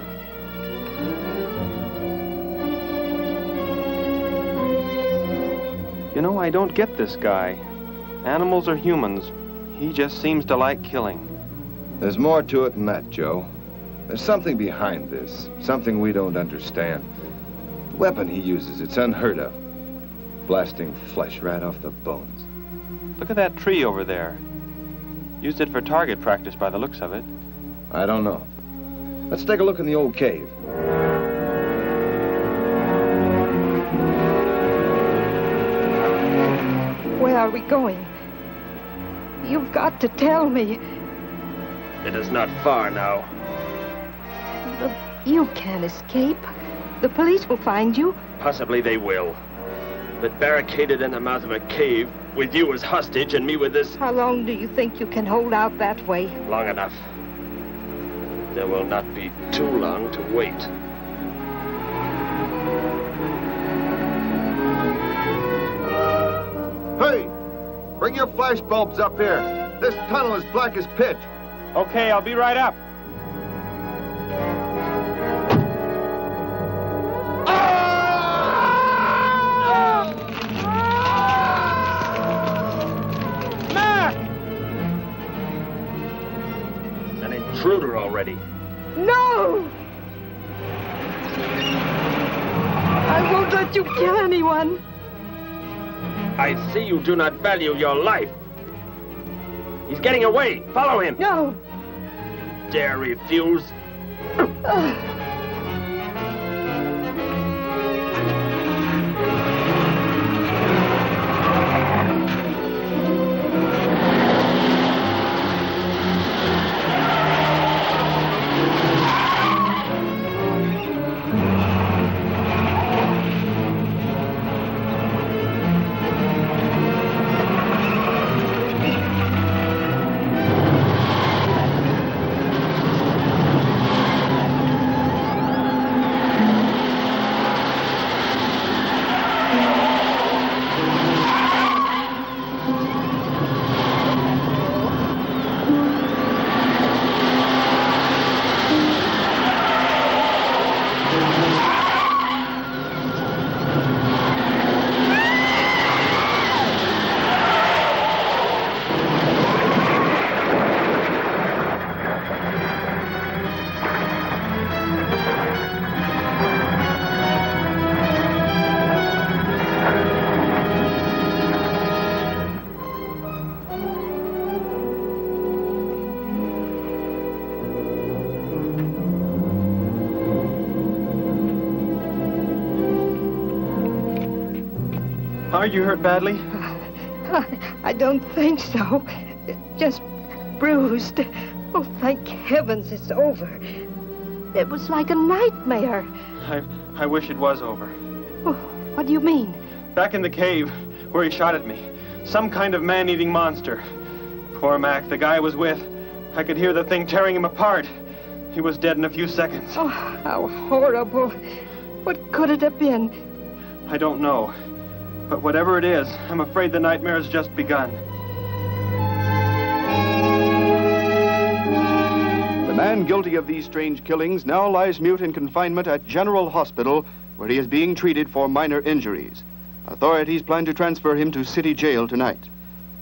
[SPEAKER 16] You know, I don't get this guy. Animals or humans, he just seems to like killing.
[SPEAKER 2] There's more to it than that, Joe. There's something behind this, something we don't understand. The weapon he uses, it's unheard of. Blasting flesh right off the bones.
[SPEAKER 16] Look at that tree over there. Used it for target practice by the looks of it.
[SPEAKER 2] I don't know. Let's take a look in the old cave.
[SPEAKER 3] Where are we going? You've got to tell me.
[SPEAKER 4] It is not far now.
[SPEAKER 3] But you can't escape. The police will find you.
[SPEAKER 4] Possibly they will. But barricaded in the mouth of a cave, with you as hostage and me with this...
[SPEAKER 3] How long do you think you can hold out that way?
[SPEAKER 4] Long enough. There will not be too long to wait.
[SPEAKER 2] Hey! Bring your flash bulbs up here. This tunnel is black as pitch.
[SPEAKER 16] Okay, I'll be right up.
[SPEAKER 4] Intruder already.
[SPEAKER 3] No! I won't let you kill anyone.
[SPEAKER 4] I see you do not value your life. He's getting away. Follow him.
[SPEAKER 3] No.
[SPEAKER 4] Dare refuse?
[SPEAKER 16] Are you hurt badly?
[SPEAKER 3] I don't think so. Just bruised. Oh, thank heavens it's over. It was like a nightmare.
[SPEAKER 16] I wish it was over.
[SPEAKER 3] Oh, what do you mean?
[SPEAKER 16] Back in the cave where he shot at me. Some kind of man-eating monster. Poor Mac, the guy I was with. I could hear the thing tearing him apart. He was dead in a few seconds.
[SPEAKER 3] Oh, how horrible. What could it have been?
[SPEAKER 16] I don't know. But whatever it is, I'm afraid the nightmare has just begun.
[SPEAKER 7] The man guilty of these strange killings now lies mute in confinement at General Hospital, where he is being treated for minor injuries. Authorities plan to transfer him to City Jail tonight.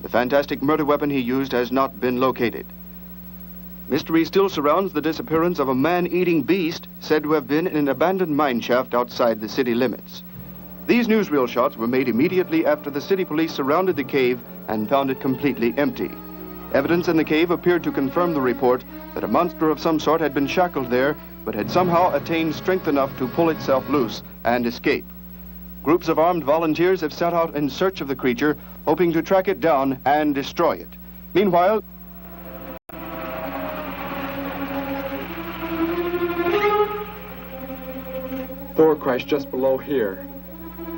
[SPEAKER 7] The fantastic murder weapon he used has not been located. Mystery still surrounds the disappearance of a man-eating beast said to have been in an abandoned mine shaft outside the city limits. These newsreel shots were made immediately after the city police surrounded the cave and found it completely empty. Evidence in the cave appeared to confirm the report that a monster of some sort had been shackled there, but had somehow attained strength enough to pull itself loose and escape. Groups of armed volunteers have set out in search of the creature, hoping to track it down and destroy it. Meanwhile,
[SPEAKER 5] Thor crashed just below here.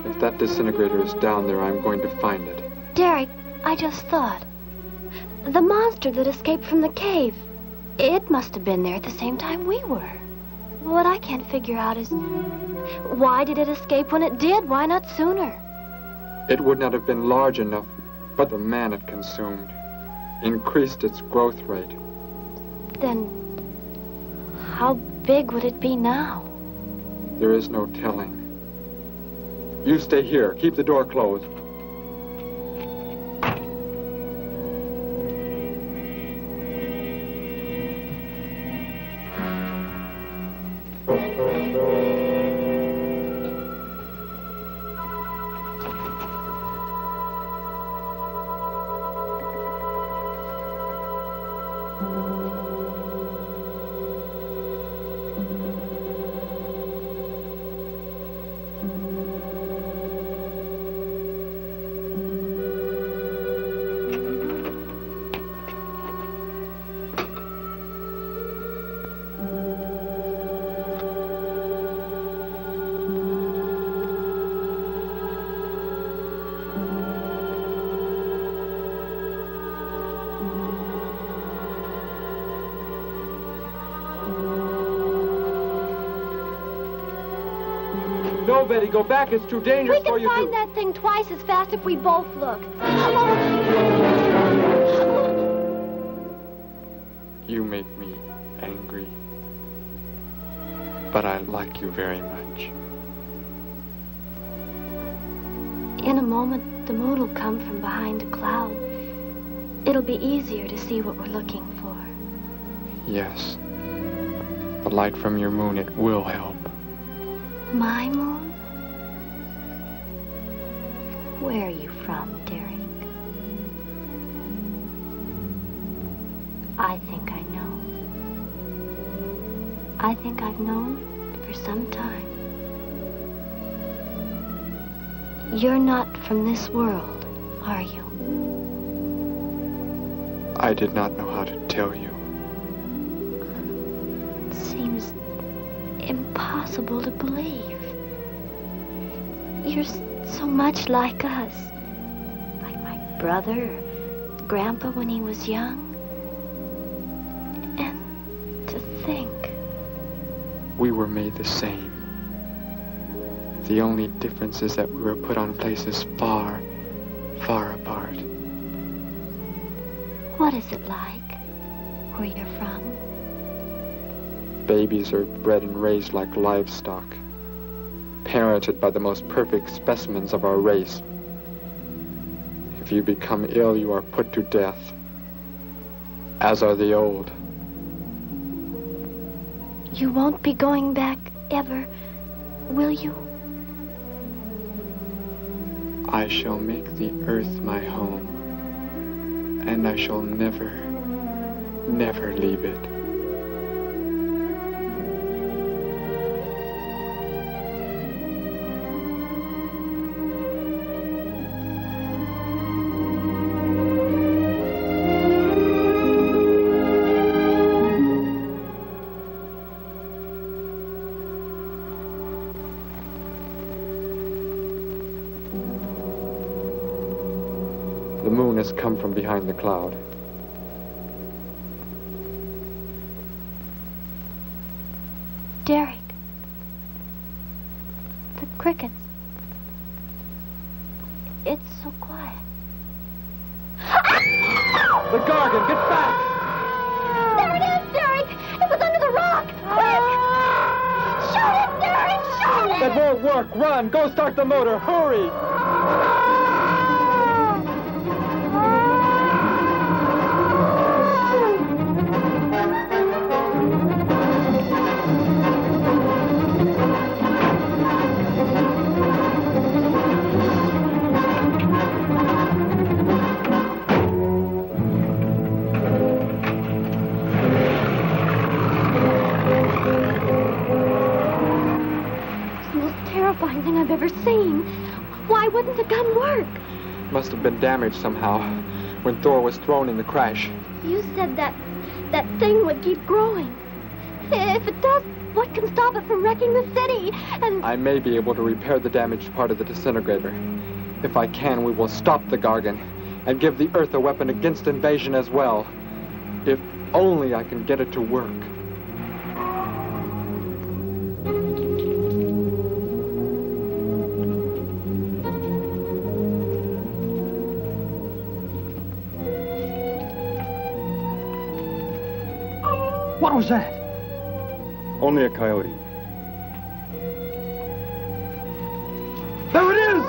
[SPEAKER 5] If that disintegrator is down there, I'm going to find it.
[SPEAKER 12] Derek, I just thought. The monster that escaped from the cave, it must have been there at the same time we were. What I can't figure out is, why did it escape when it did? Why not sooner?
[SPEAKER 5] It would not have been large enough, but the man it consumed increased its growth rate.
[SPEAKER 12] Then, how big would it be now?
[SPEAKER 5] There is no telling. You stay here. Keep the door closed.
[SPEAKER 7] No, Betty, go back. It's too dangerous for you
[SPEAKER 12] We can find that thing twice as fast if we both look.
[SPEAKER 5] You make me angry, but I like you very much.
[SPEAKER 12] In a moment, the moon will come from behind a cloud. It'll be easier to see what we're looking for.
[SPEAKER 5] Yes. The light from your moon, it will help.
[SPEAKER 12] My moon? Where are you from, Derek? I think I know. I think I've known for some time. You're not from this world, are you?
[SPEAKER 5] I did not know how to tell you.
[SPEAKER 12] It seems impossible to believe. You're so much like us. Like my brother or Grandpa when he was young. And to think.
[SPEAKER 5] We were made the same. The only difference is that we were put on places far, far apart.
[SPEAKER 12] What is it like where you're from?
[SPEAKER 5] Babies are bred and raised like livestock, parented by the most perfect specimens of our race. If you become ill, you are put to death, as are the old.
[SPEAKER 12] You won't be going back ever, will you?
[SPEAKER 5] I shall make the earth my home, and I shall never, never leave it. The moon has come from behind the cloud.
[SPEAKER 12] Derek. The crickets. It's so quiet.
[SPEAKER 7] The Gargon, get back!
[SPEAKER 12] There it is, Derek! It was under the rock! Quick! Shoot it, Derek! Shoot it!
[SPEAKER 7] That won't work. Run! Go start the motor. Hurry!
[SPEAKER 12] Thing I've ever seen. Why wouldn't the gun work?
[SPEAKER 5] Must have been damaged somehow when Thor was thrown in the crash.
[SPEAKER 12] You said that thing would keep growing. If it does, what can stop it from wrecking the city? And
[SPEAKER 5] I may be able to repair the damaged part of the disintegrator. If I can, we will stop the Gargon and give the Earth a weapon against invasion as well. If only I can get it to work.
[SPEAKER 21] What was that?
[SPEAKER 20] Only a coyote.
[SPEAKER 21] There it is!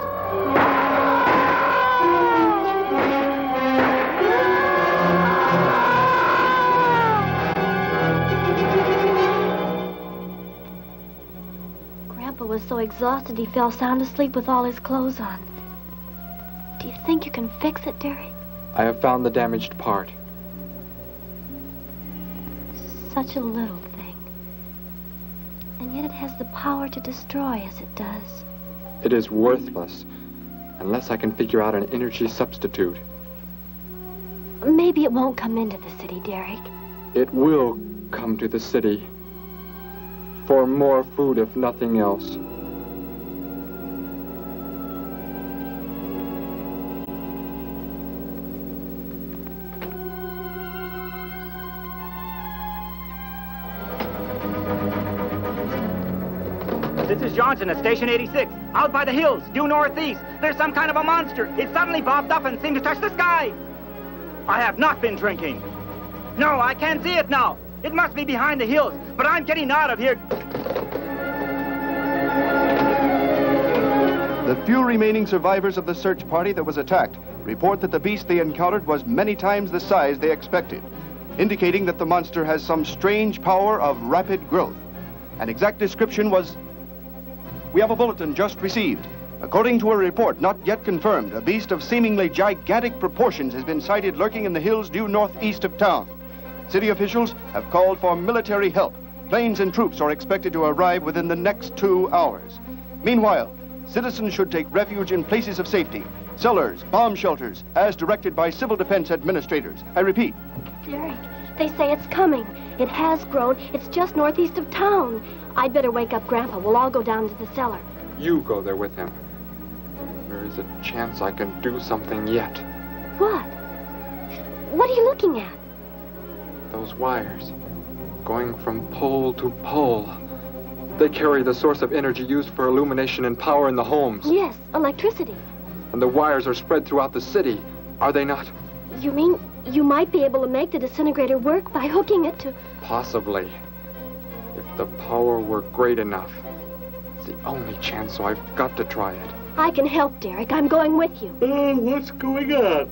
[SPEAKER 12] Grandpa was so exhausted he fell sound asleep with all his clothes on. Do you think you can fix it, Derek?
[SPEAKER 5] I have found the damaged part.
[SPEAKER 12] Such a little thing. And yet it has the power to destroy as it does.
[SPEAKER 5] It is worthless unless I can figure out an energy substitute.
[SPEAKER 12] Maybe it won't come into the city, Derek.
[SPEAKER 5] It will come to the city. For more food, if nothing else.
[SPEAKER 8] This is Johnson at Station 86. Out by the hills, due northeast. There's some kind of a monster. It suddenly popped up and seemed to touch the sky. I have not been drinking. No, I can't see it now. It must be behind the hills, but I'm getting out of here.
[SPEAKER 7] The few remaining survivors of the search party that was attacked report that the beast they encountered was many times the size they expected, indicating that the monster has some strange power of rapid growth. An exact description was... We have a bulletin just received. According to a report not yet confirmed, a beast of seemingly gigantic proportions has been sighted lurking in the hills due northeast of town. City officials have called for military help. Planes and troops are expected to arrive within the next 2 hours. Meanwhile, citizens should take refuge in places of safety, cellars, bomb shelters, as directed by civil defense administrators. I repeat.
[SPEAKER 12] Derek, they say it's coming. It has grown. It's just northeast of town. I'd better wake up Grandpa. We'll all go down to the cellar.
[SPEAKER 5] You go there with him. There is a chance I can do something yet.
[SPEAKER 12] What? What are you looking at?
[SPEAKER 5] Those wires, going from pole to pole. They carry the source of energy used for illumination and power in the homes.
[SPEAKER 12] Yes, electricity.
[SPEAKER 5] And the wires are spread throughout the city, are they not?
[SPEAKER 12] You mean you might be able to make the disintegrator work by hooking it to...
[SPEAKER 5] Possibly. If the power were great enough. It's the only chance, so I've got to try it.
[SPEAKER 12] I can help, Derek. I'm going with you.
[SPEAKER 13] What's going on?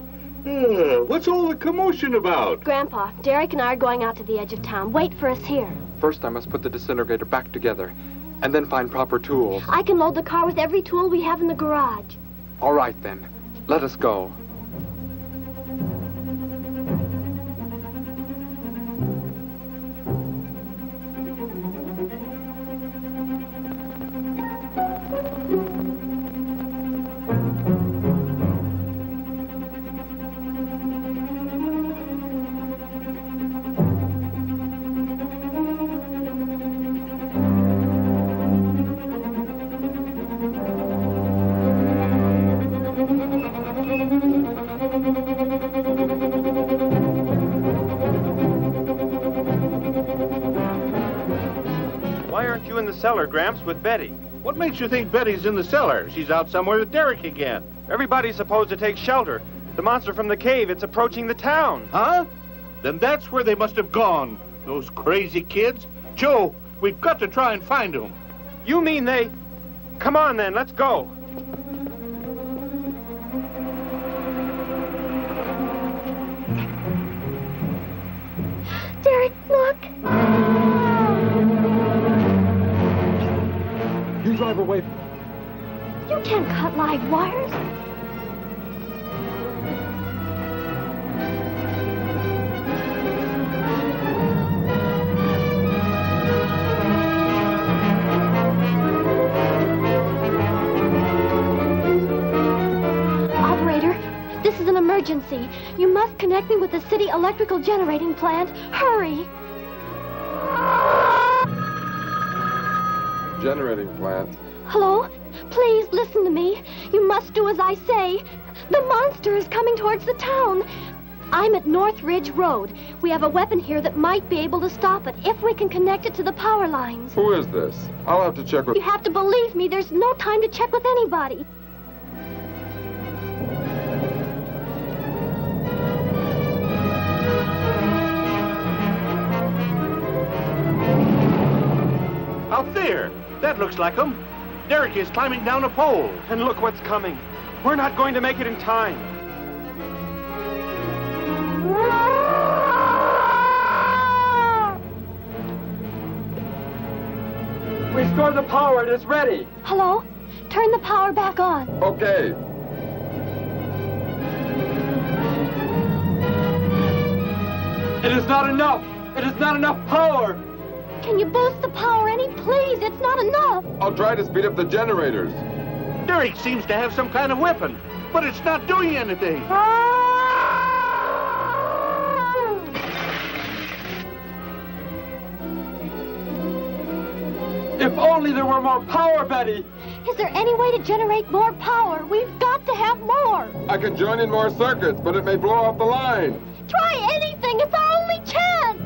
[SPEAKER 13] What's all the commotion about?
[SPEAKER 12] Grandpa, Derek and I are going out to the edge of town. Wait for us here.
[SPEAKER 5] First, I must put the disintegrator back together, and then find proper tools.
[SPEAKER 12] I can load the car with every tool we have in the garage.
[SPEAKER 5] All right, then. Let us go.
[SPEAKER 16] Cellar, Gramps, with Betty.
[SPEAKER 13] What makes you think Betty's in the cellar? She's out somewhere with Derek again.
[SPEAKER 16] Everybody's supposed to take shelter. The monster from the cave, it's approaching the town.
[SPEAKER 13] Huh? Then that's where they must have gone. Those crazy kids. Joe, we've got to try and find them.
[SPEAKER 16] You mean they... Come on, then, let's go.
[SPEAKER 12] Derek, look.
[SPEAKER 20] You drive away from me.
[SPEAKER 12] You can't cut live wires. Operator, this is an emergency. You must connect me with the city electrical generating plant. Hurry!
[SPEAKER 9] generating plant.
[SPEAKER 12] Hello? Please listen to me. You must do as I say. The monster is coming towards the town. I'm at North Ridge Road. We have a weapon here that might be able to stop it if we can connect it to the power lines.
[SPEAKER 9] Who is this? I'll have to check with...
[SPEAKER 12] You have to believe me. There's no time to check with anybody.
[SPEAKER 6] Out there! That looks like him. Derek is climbing down a pole.
[SPEAKER 16] And look what's coming. We're not going to make it in time.
[SPEAKER 23] Restore the power. It is ready.
[SPEAKER 12] Hello? Turn the power back on.
[SPEAKER 9] Okay.
[SPEAKER 23] It is not enough. It is not enough power.
[SPEAKER 12] Can you boost the power any? Please, it's not enough.
[SPEAKER 9] I'll try to speed up the generators.
[SPEAKER 6] Derek seems to have some kind of weapon, but it's not doing anything.
[SPEAKER 23] If only there were more power, Betty.
[SPEAKER 12] Is there any way to generate more power? We've got to have more.
[SPEAKER 9] I can join in more circuits, but it may blow off the line.
[SPEAKER 12] Try anything. It's our only chance.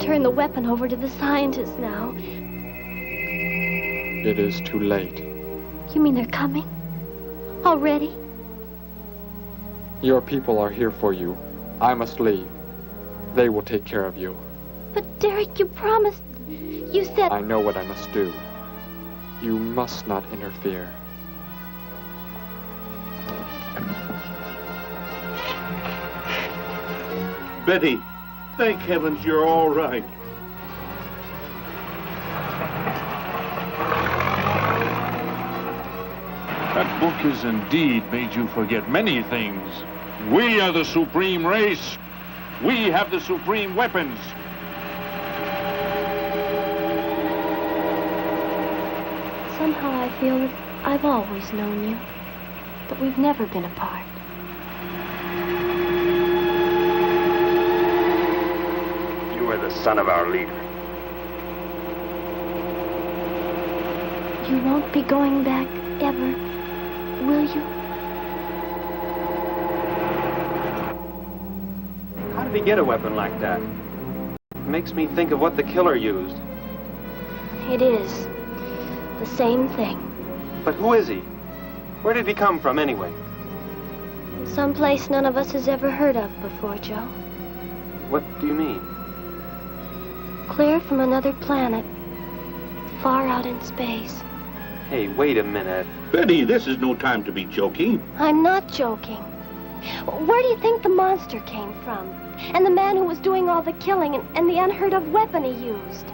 [SPEAKER 12] Turn the weapon over to the scientists now.
[SPEAKER 24] It is too late.
[SPEAKER 12] You mean they're coming? Already?
[SPEAKER 24] Your people are here for you. I must leave. They will take care of you.
[SPEAKER 12] But Derek, you promised. You said...
[SPEAKER 24] I know what I must do. You must not interfere.
[SPEAKER 6] Betty, thank heavens you're all right.
[SPEAKER 13] That book has indeed made you forget many things. We are the supreme race. We have the supreme weapons.
[SPEAKER 12] Somehow I feel that I've always known you, that we've never been apart.
[SPEAKER 4] You are the son of our leader.
[SPEAKER 12] You won't be going back ever, will you?
[SPEAKER 16] How did he get a weapon like that? It makes me think of what the killer used.
[SPEAKER 12] It is. The same thing.
[SPEAKER 16] But who is he? Where did he come from, anyway?
[SPEAKER 12] Someplace none of us has ever heard of before, Joe.
[SPEAKER 16] What do you mean?
[SPEAKER 12] Clear from another planet. Far out in space.
[SPEAKER 16] Hey, wait a minute.
[SPEAKER 13] Betty, this is no time to be joking.
[SPEAKER 12] I'm not joking. Where do you think the monster came from? And the man who was doing all the killing and the unheard of weapon he used?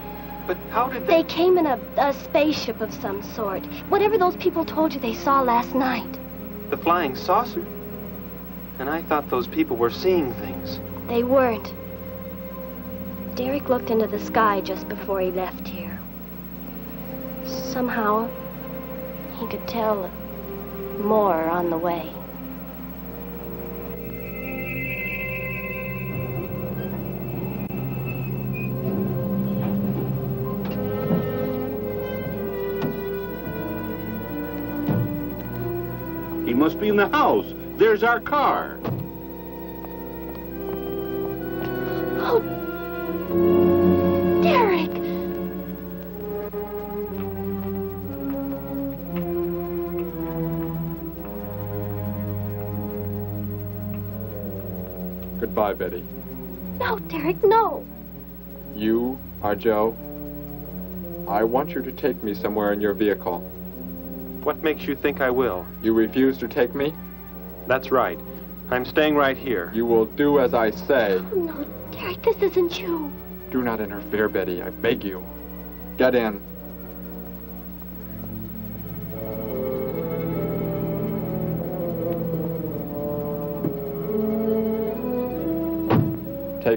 [SPEAKER 16] But how did
[SPEAKER 12] they came in a spaceship of some sort. Whatever those people told you they saw last night.
[SPEAKER 16] The flying saucer? And I thought those people were seeing things.
[SPEAKER 12] They weren't. Derek looked into the sky just before he left here. Somehow, he could tell more on the way.
[SPEAKER 13] He must be in the house. There's our car.
[SPEAKER 12] Oh, Derek!
[SPEAKER 24] Goodbye, Betty.
[SPEAKER 12] No, Derek, no.
[SPEAKER 24] You are Joe. I want you to take me somewhere in your vehicle.
[SPEAKER 16] What makes you think I will?
[SPEAKER 24] You refuse to take me?
[SPEAKER 16] That's right. I'm staying right here.
[SPEAKER 24] You will do as I say.
[SPEAKER 12] Oh, no, Derek, this isn't you.
[SPEAKER 24] Do not interfere, Betty. I beg you. Get in.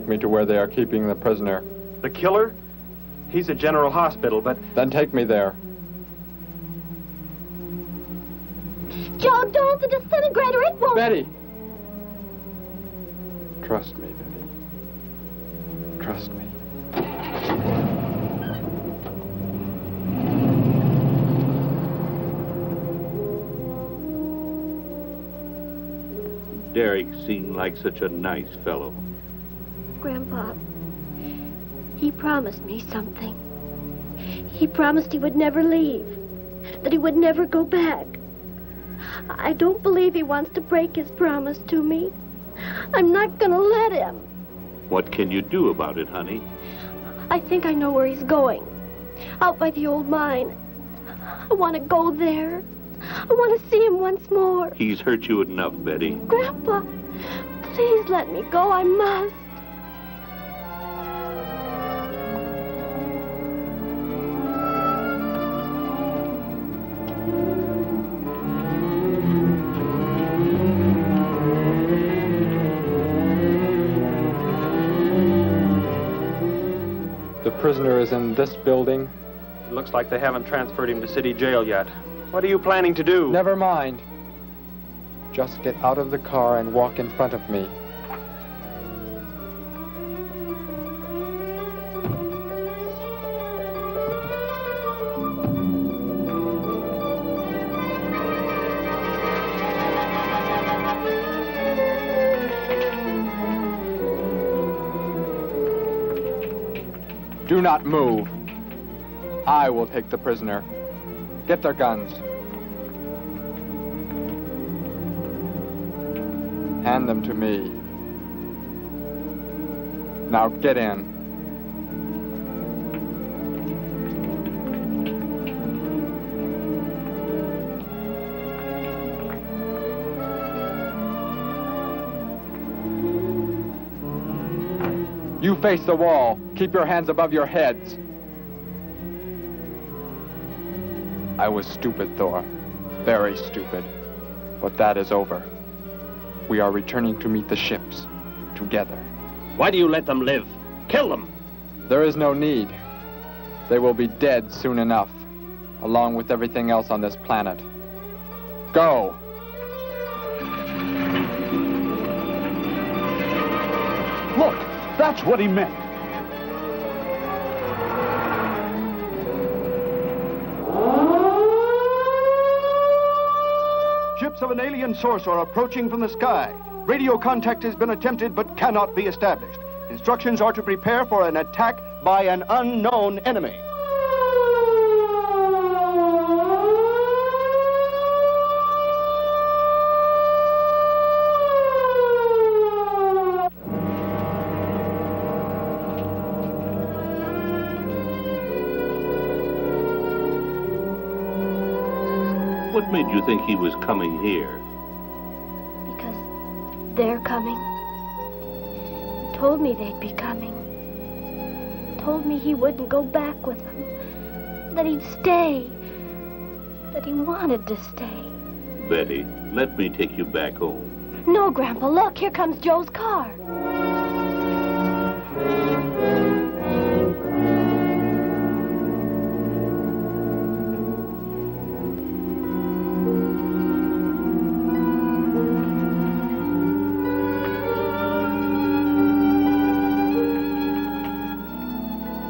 [SPEAKER 24] take me to where they are keeping the prisoner.
[SPEAKER 16] The killer? He's at General Hospital, but...
[SPEAKER 24] Then take me there.
[SPEAKER 12] Joe, don't! The disintegrator, it won't...
[SPEAKER 24] Betty! Trust me, Betty. Trust me.
[SPEAKER 13] Derek seemed like such a nice fellow.
[SPEAKER 12] Grandpa, he promised me something. He promised he would never leave, that he would never go back. I don't believe he wants to break his promise to me. I'm not gonna let him.
[SPEAKER 13] What can you do about it, honey?
[SPEAKER 12] I think I know where he's going. Out by the old mine. I want to go there. I want to see him once more.
[SPEAKER 13] He's hurt you enough, Betty.
[SPEAKER 12] Grandpa, please let me go. I must.
[SPEAKER 24] The prisoner is in this building.
[SPEAKER 16] It looks like they haven't transferred him to city jail yet. What are you planning to do?
[SPEAKER 24] Never mind. Just get out of the car and walk in front of me. Do not move. I will take the prisoner. Get their guns. Hand them to me. Now get in. You face the wall. Keep your hands above your heads. I was stupid, Thor. Very stupid. But that is over. We are returning to meet the ships. Together.
[SPEAKER 4] Why do you let them live? Kill them!
[SPEAKER 24] There is no need. They will be dead soon enough, along with everything else on this planet. Go!
[SPEAKER 21] Look, that's what he meant. Ships of an alien source are approaching from the sky. Radio contact has been attempted but cannot be established. Instructions are to prepare for an attack by an unknown enemy.
[SPEAKER 13] What made you think he was coming here?
[SPEAKER 12] Because they're coming. He told me they'd be coming. He told me he wouldn't go back with them. That he'd stay. That he wanted to stay.
[SPEAKER 13] Betty, let me take you back home.
[SPEAKER 12] No, Grandpa, look, here comes Joe's car.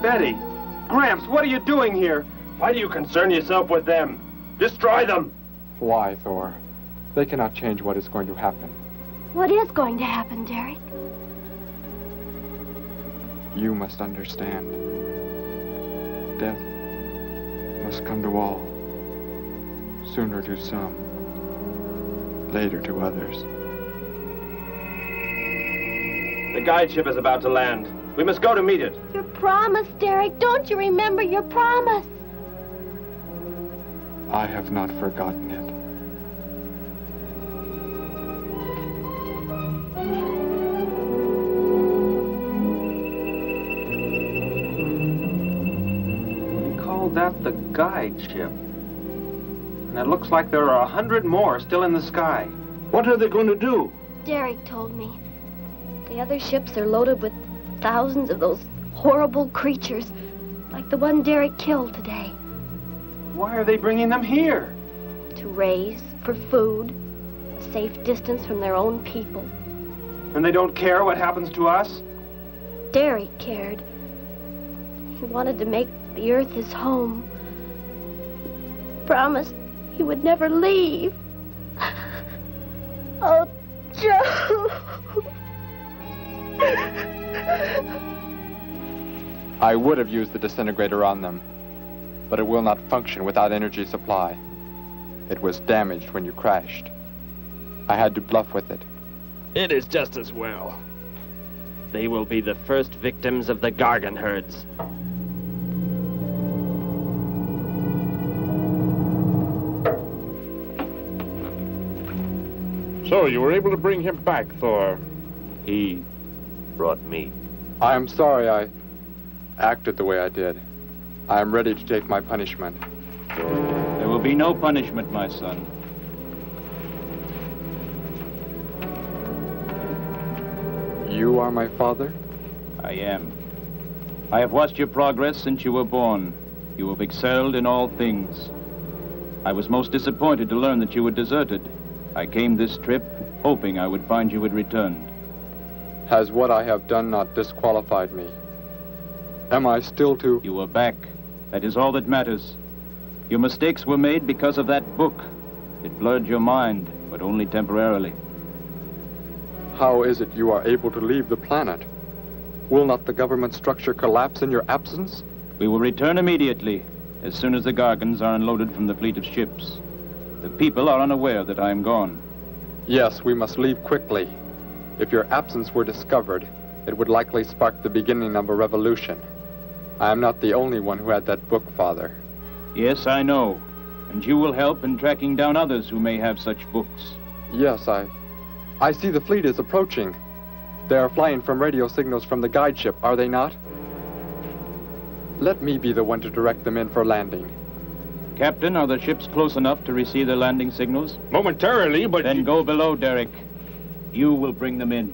[SPEAKER 16] Betty! Gramps, what are you doing here? Why do you concern yourself with them? Destroy them!
[SPEAKER 24] Why, Thor? They cannot change what is going to happen.
[SPEAKER 12] What is going to happen, Derek?
[SPEAKER 24] You must understand. Death must come to all. Sooner to some, later to others.
[SPEAKER 16] The guide ship is about to land. We must go to meet it.
[SPEAKER 12] Your promise, Derek. Don't you remember your promise?
[SPEAKER 24] I have not forgotten it.
[SPEAKER 16] We call that the guide ship. And it looks like there are 100 more still in the sky.
[SPEAKER 13] What are they going to do?
[SPEAKER 12] Derek told me. The other ships are loaded with thousands of those horrible creatures, like the one Derek killed today.
[SPEAKER 16] Why are they bringing them here?
[SPEAKER 12] To raise for food, a safe distance from their own people.
[SPEAKER 16] And they don't care what happens to us?
[SPEAKER 12] Derek cared. He wanted to make the earth his home. Promised he would never leave. Oh, Joe.
[SPEAKER 24] I would have used the disintegrator on them, but it will not function without energy supply. It was damaged when you crashed. I had to bluff with it.
[SPEAKER 4] It is just as well. They will be the first victims of the Gargon herds.
[SPEAKER 13] So, you were able to bring him back, Thor?
[SPEAKER 4] He brought me.
[SPEAKER 24] I am sorry I acted the way I did. I am ready to take my punishment.
[SPEAKER 13] There will be no punishment, my son.
[SPEAKER 24] You are my father?
[SPEAKER 13] I am. I have watched your progress since you were born. You have excelled in all things. I was most disappointed to learn that you were deserted. I came this trip hoping I would find you had returned.
[SPEAKER 24] Has what I have done not disqualified me? Am I still to...
[SPEAKER 13] You are back. That is all that matters. Your mistakes were made because of that book. It blurred your mind, but only temporarily.
[SPEAKER 24] How is it you are able to leave the planet? Will not the government structure collapse in your absence?
[SPEAKER 13] We will return immediately, as soon as the Gargons are unloaded from the fleet of ships. The people are unaware that I am gone.
[SPEAKER 24] Yes, we must leave quickly. If your absence were discovered, it would likely spark the beginning of a revolution. I am not the only one who had that book, Father.
[SPEAKER 13] Yes, I know. And you will help in tracking down others who may have such books.
[SPEAKER 24] Yes, I see the fleet is approaching. They are flying from radio signals from the guide ship, are they not? Let me be the one to direct them in for landing.
[SPEAKER 13] Captain, are the ships close enough to receive their landing signals?
[SPEAKER 9] Momentarily, but...
[SPEAKER 13] Then go below, Derek. You will bring them in.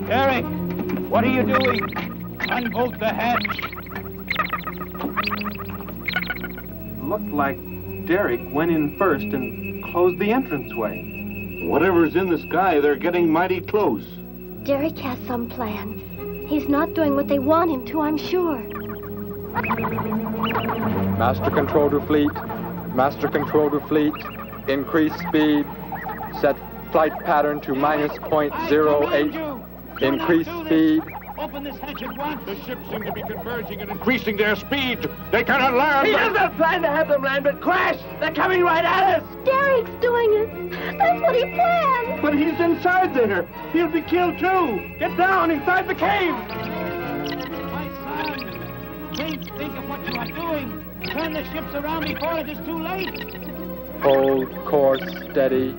[SPEAKER 13] Derek, what are you doing? Unbolt the hatch.
[SPEAKER 16] Looked like Derek went in first and closed the entranceway.
[SPEAKER 13] Whatever's in the sky, they're getting mighty close.
[SPEAKER 12] Derek has some plan. He's not doing what they want him to, I'm sure.
[SPEAKER 24] Master control to fleet. Master control to fleet. Increase speed. Set flight pattern to -0.08. Increase speed.
[SPEAKER 13] Open this hatch at once. The ships seem to be converging and increasing their speed. They cannot land.
[SPEAKER 6] He doesn't plan to have them land, but crash. They're coming right at us.
[SPEAKER 12] Derek's doing it. That's what he planned.
[SPEAKER 6] But he's inside there. He'll be killed too. Get down inside the cave.
[SPEAKER 13] My son, think of what you are doing. Turn the ships around before it is too late.
[SPEAKER 24] Hold course steady.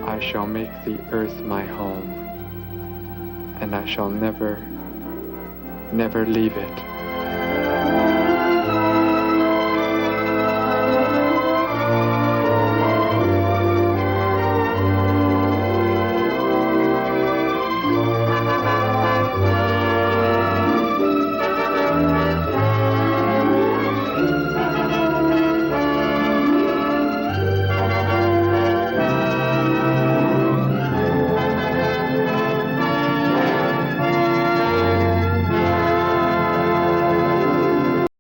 [SPEAKER 24] I shall make the earth my home, and I shall never leave it.